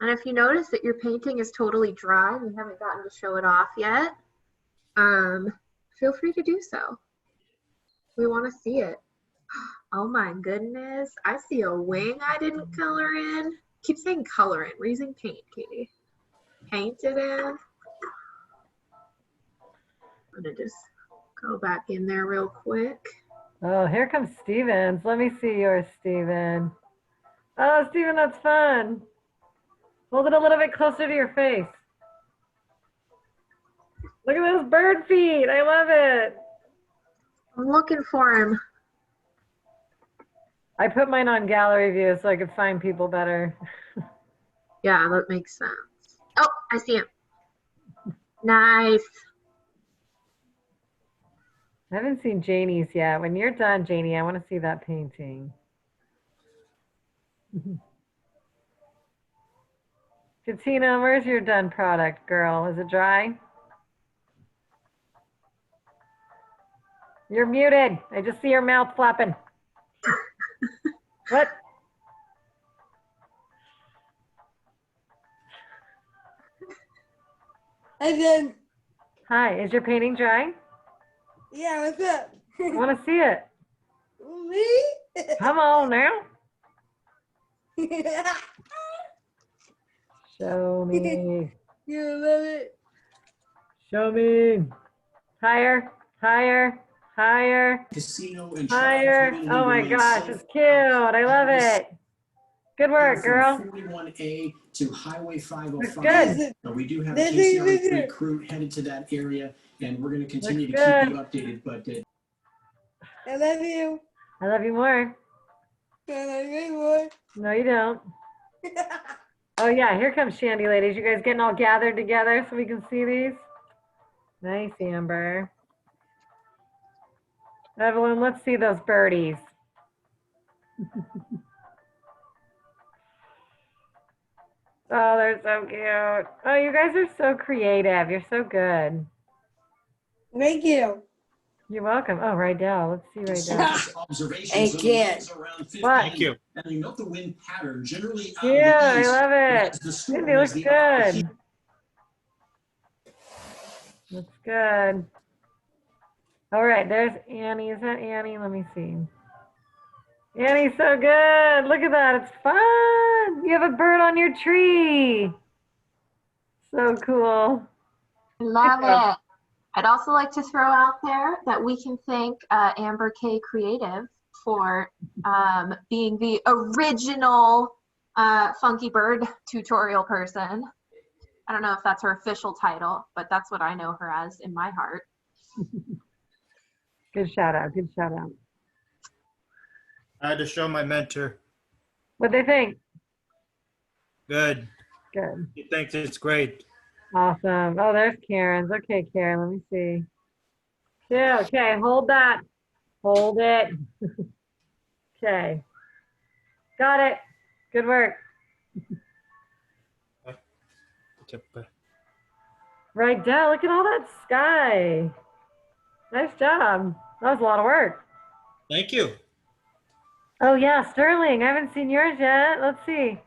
And if you notice that your painting is totally dry and you haven't gotten to show it off yet, feel free to do so. We want to see it. Oh my goodness, I see a wing I didn't color in. Keep saying color in. We're using paint, Katie. Paint it in. I'm gonna just go back in there real quick. Oh, here comes Stevens. Let me see yours, Steven. Oh, Steven, that's fun. Hold it a little bit closer to your face. Look at those bird feet. I love it. I'm looking for him. I put mine on gallery view so I could find people better. Yeah, that makes sense. Oh, I see him. Nice. I haven't seen Janie's yet. When you're done, Janie, I want to see that painting. Katina, where's your done product, girl? Is it dry? You're muted. I just see your mouth flapping. What? And then, Hi, is your painting dry? yeah, what's up? I want to see it. Me? Come on now. Show me. You love it. Show me. Higher, higher, higher, Casino and higher. travel Oh my community gosh, remains it's cute. I love it. Good work, from girl. 41A to Highway Looks 505. good. We do have a This is KCRA3 it. crew headed to that area, and we're going to continue to Looks keep good. you updated. But I love you. I love you more. I love you more. No, you don't. Oh yeah, here comes Shandy ladies. You guys getting all gathered together so we can see these? Nice, Amber. Evelyn, let's see those birdies. Oh, they're so cute. Oh, you guys are so creative. You're so good. Thank you. You're welcome. Oh, Rydell. Let's see Rydell. observations Hey, kid. around 50. What? Thank you. And you note the wind pattern generally out Yeah, of the I east. love it. whereas the storm Cindy is looks the good. Looks good. All right, there's Annie. Is that Annie? Let me see. Annie's so good. Look at that. It's fun. You have a bird on your tree. So cool. I love it. I'd also like to throw out there that we can thank Amber K Creative for being the original Funky Bird tutorial person. I don't know if that's her official title, but that's what I know her as in my heart. Good shout out. Good shout out. I had to show my mentor. What'd they think? Good. Good. He thinks it's great. Awesome. Oh, there's Karen's. Okay, Karen, let me see. Yeah, okay, hold that. Hold it. Okay. Got it. Good work. Right down. Look at all that sky. Nice job. That was a lot of work. Thank you. Oh, yeah, Sterling. I haven't seen yours yet. Let's see.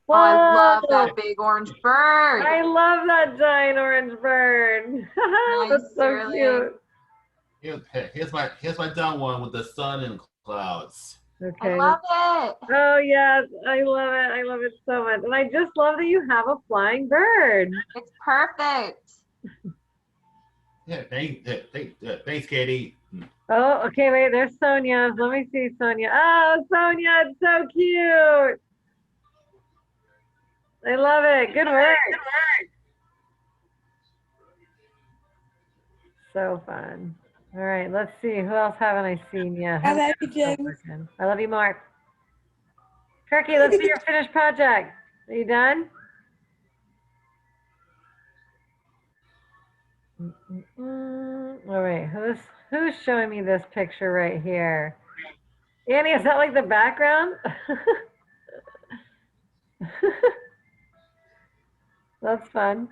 Oh, I love Whoa. that big orange bird. I love that giant orange bird. That's so Sterling. cute. Here's my down one with the sun and clouds. Okay. I love it. Oh yes, I love it. I love it so much. And I just love that you have a flying bird. It's perfect. Yeah, thanks, Katie. Oh, okay, wait, there's Sonia's. Let me see Sonia. Oh, Sonia, it's so cute. I love it. Good work. So fun. All right, let's see. Who else haven't I seen yet? I love you, James. I love you, Mark. Kirky, let's see your finished project. Are you done? All right, who's showing me this picture right here? Annie, is that like the background? That's fun.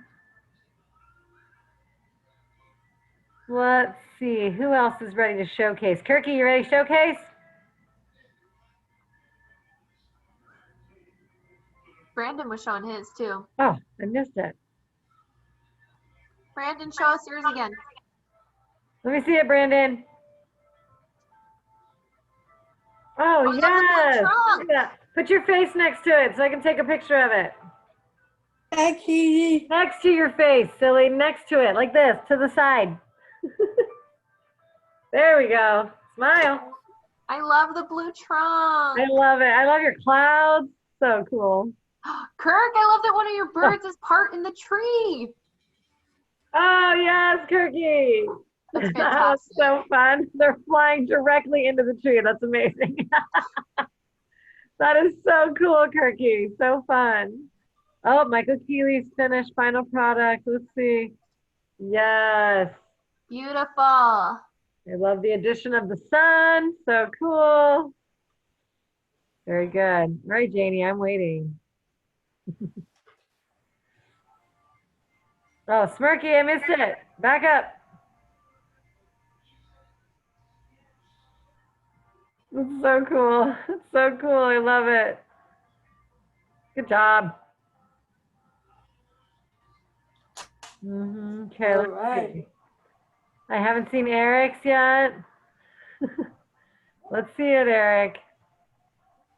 Let's see, who else is ready to showcase? Kirky, you ready to showcase? Brandon was showing his too. Oh, I missed it. Brandon, show us yours again. Let me see it, Brandon. Oh, yes. Look at that. Put your face next to it so I can take a picture of it. Actually, Next to your face, silly. Next to it, like this, to the side. There we go. Smile. I love the blue trunk. I love it. I love your clouds. So cool. Kirk, I love that one of your birds is part in the tree. Oh, yes, Kirky. That's That's fantastic. so fun. They're flying directly into the tree. That's amazing. That is so cool, Kirky. So fun. Oh, Michael Keeley's finished final product. Let's see. Yes. Beautiful. I love the addition of the sun. So cool. Very good. All right, Janie, I'm waiting. Oh, Smirky, I missed it. Back up. It's so cool. It's so cool. I love it. Good job. Okay, all let's right. see. I haven't seen Eric's yet. Let's see it, Eric.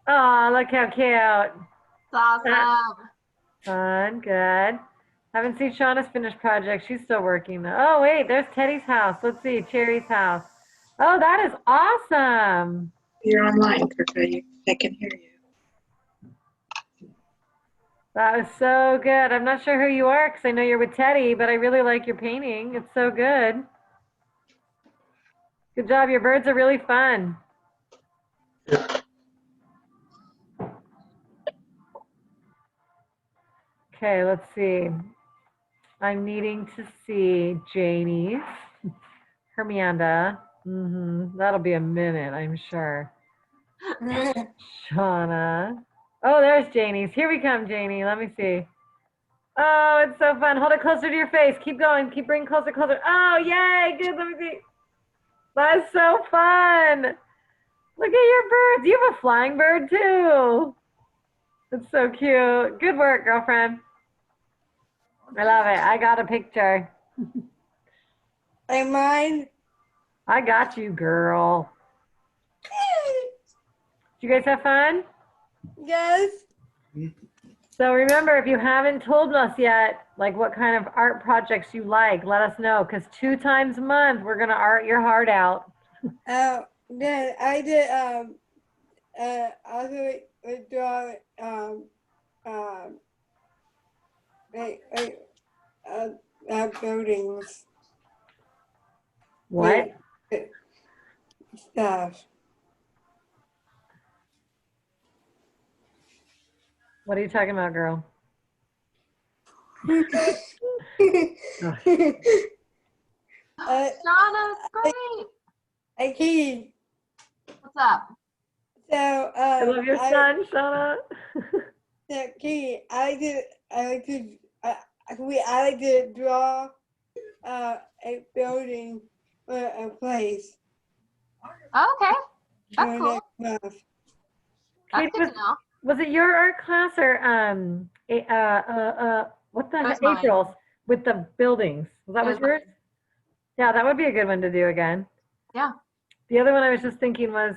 Oh, look how cute. It's awesome. Fun, good. Haven't seen Shauna's finished project. She's still working though. Oh wait, there's Teddy's house. Let's see, Cherry's house. Oh, that is awesome. You're online, Kirka. I can hear you. That was so good. I'm not sure who you are because I know you're with Teddy, but I really like your painting. It's so good. Good job. Your birds are really fun. Okay, let's see. I'm needing to see Janie's, Hermianda. That'll be a minute, I'm sure. Shauna. Oh, there's Janie's. Here we come, Janie. Let me see. Oh, it's so fun. Hold it closer to your face. Keep going. Keep bringing closer, closer. Oh, yay. Good. Let me see. That's so fun. Look at your birds. You have a flying bird, too. That's so cute. Good work, girlfriend. I love it. I got a picture. Like mine. I got you, girl. Did you guys have fun? Yes. So remember, if you haven't told us yet, like what kind of art projects you like, let us know. Because 2 times a month, we're going to art your heart out. Then I did also draw buildings. What? Stuff. What are you talking about, girl? Shauna, great. Hey, Katie. What's up? So, I love your son, Shauna. So, Katie, I like to draw a building or a place. Okay, that's for cool. next month. That's Katie, good to know. was it your art class or what the That was heck, mine. April's with the buildings? Was that It was was yours? Yeah, that would be a good one to do again. Yeah. The other one I was just thinking was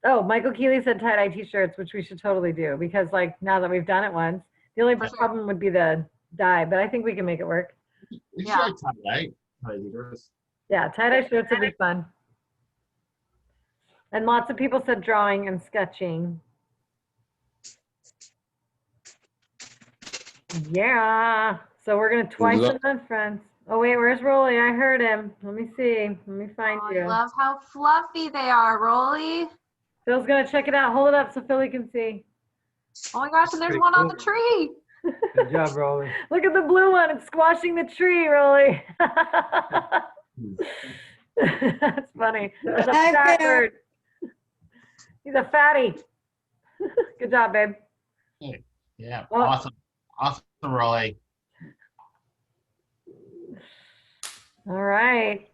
oh, Michael Keeley said tie-dye t-shirts, which we should totally do because like now that we've done it once, the only For sure. problem would be the dye, but I think we can make it work. We Yeah. should tie-dye. Yeah, tie-dye shirts would be fun. And lots of people said drawing and sketching. Yeah. So we're gonna twice a month, friends. Oh wait, where's Rolly? I heard him. Let me see. Let me find Oh, you. I love how fluffy they are, Rolly. Phil's gonna check it out. Hold it up so Philly can see. Oh my gosh, and there's Pretty one on cool. the tree. Good job, Rolly. Look at the blue one. It's squashing the tree, Rolly. That's funny. That's a fat bird. He's a fatty. Good job, babe. Yeah, Oh. awesome. Awesome, Rolly. All right.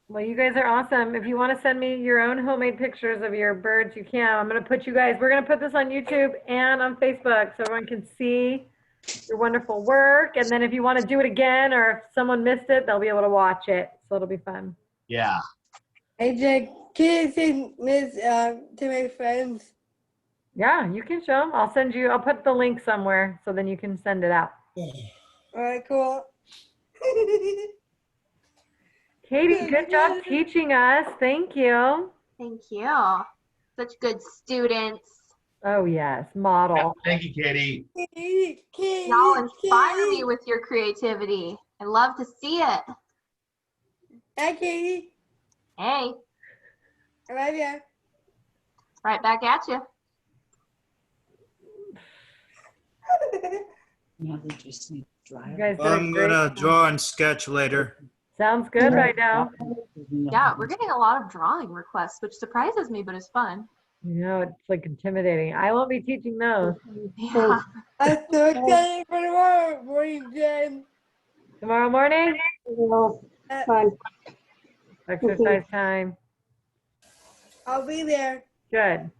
Well, you guys are awesome. If you want to send me your own homemade pictures of your birds, you can. I'm going to put you guys, we're going to put this on YouTube and on Facebook so everyone can see your wonderful work. And then if you want to do it again or if someone missed it, they'll be able to watch it. So it'll be fun. Yeah. Hey, Jack, can you send this to my friends? Yeah, you can show them. I'll send you, I'll put the link somewhere so then you can send it out. All right, cool. Katie, good job teaching us. Thank you. Thank you. Such good students. Oh, yes. Model. Thank you, Katie. Y'all inspire me with your creativity. I love to see it. Hi, Katie. Hey, I love you. right back at you. Now they just need dry. You guys did I'm great. gonna draw and sketch later. Sounds good right now. Yeah, we're getting a lot of drawing requests, which surprises me, but it's fun. You know, it's like intimidating. I won't be teaching those. Yeah. I'm so excited for tomorrow morning, Jen. Tomorrow morning, Uh, exercise time. I'll be there. Good.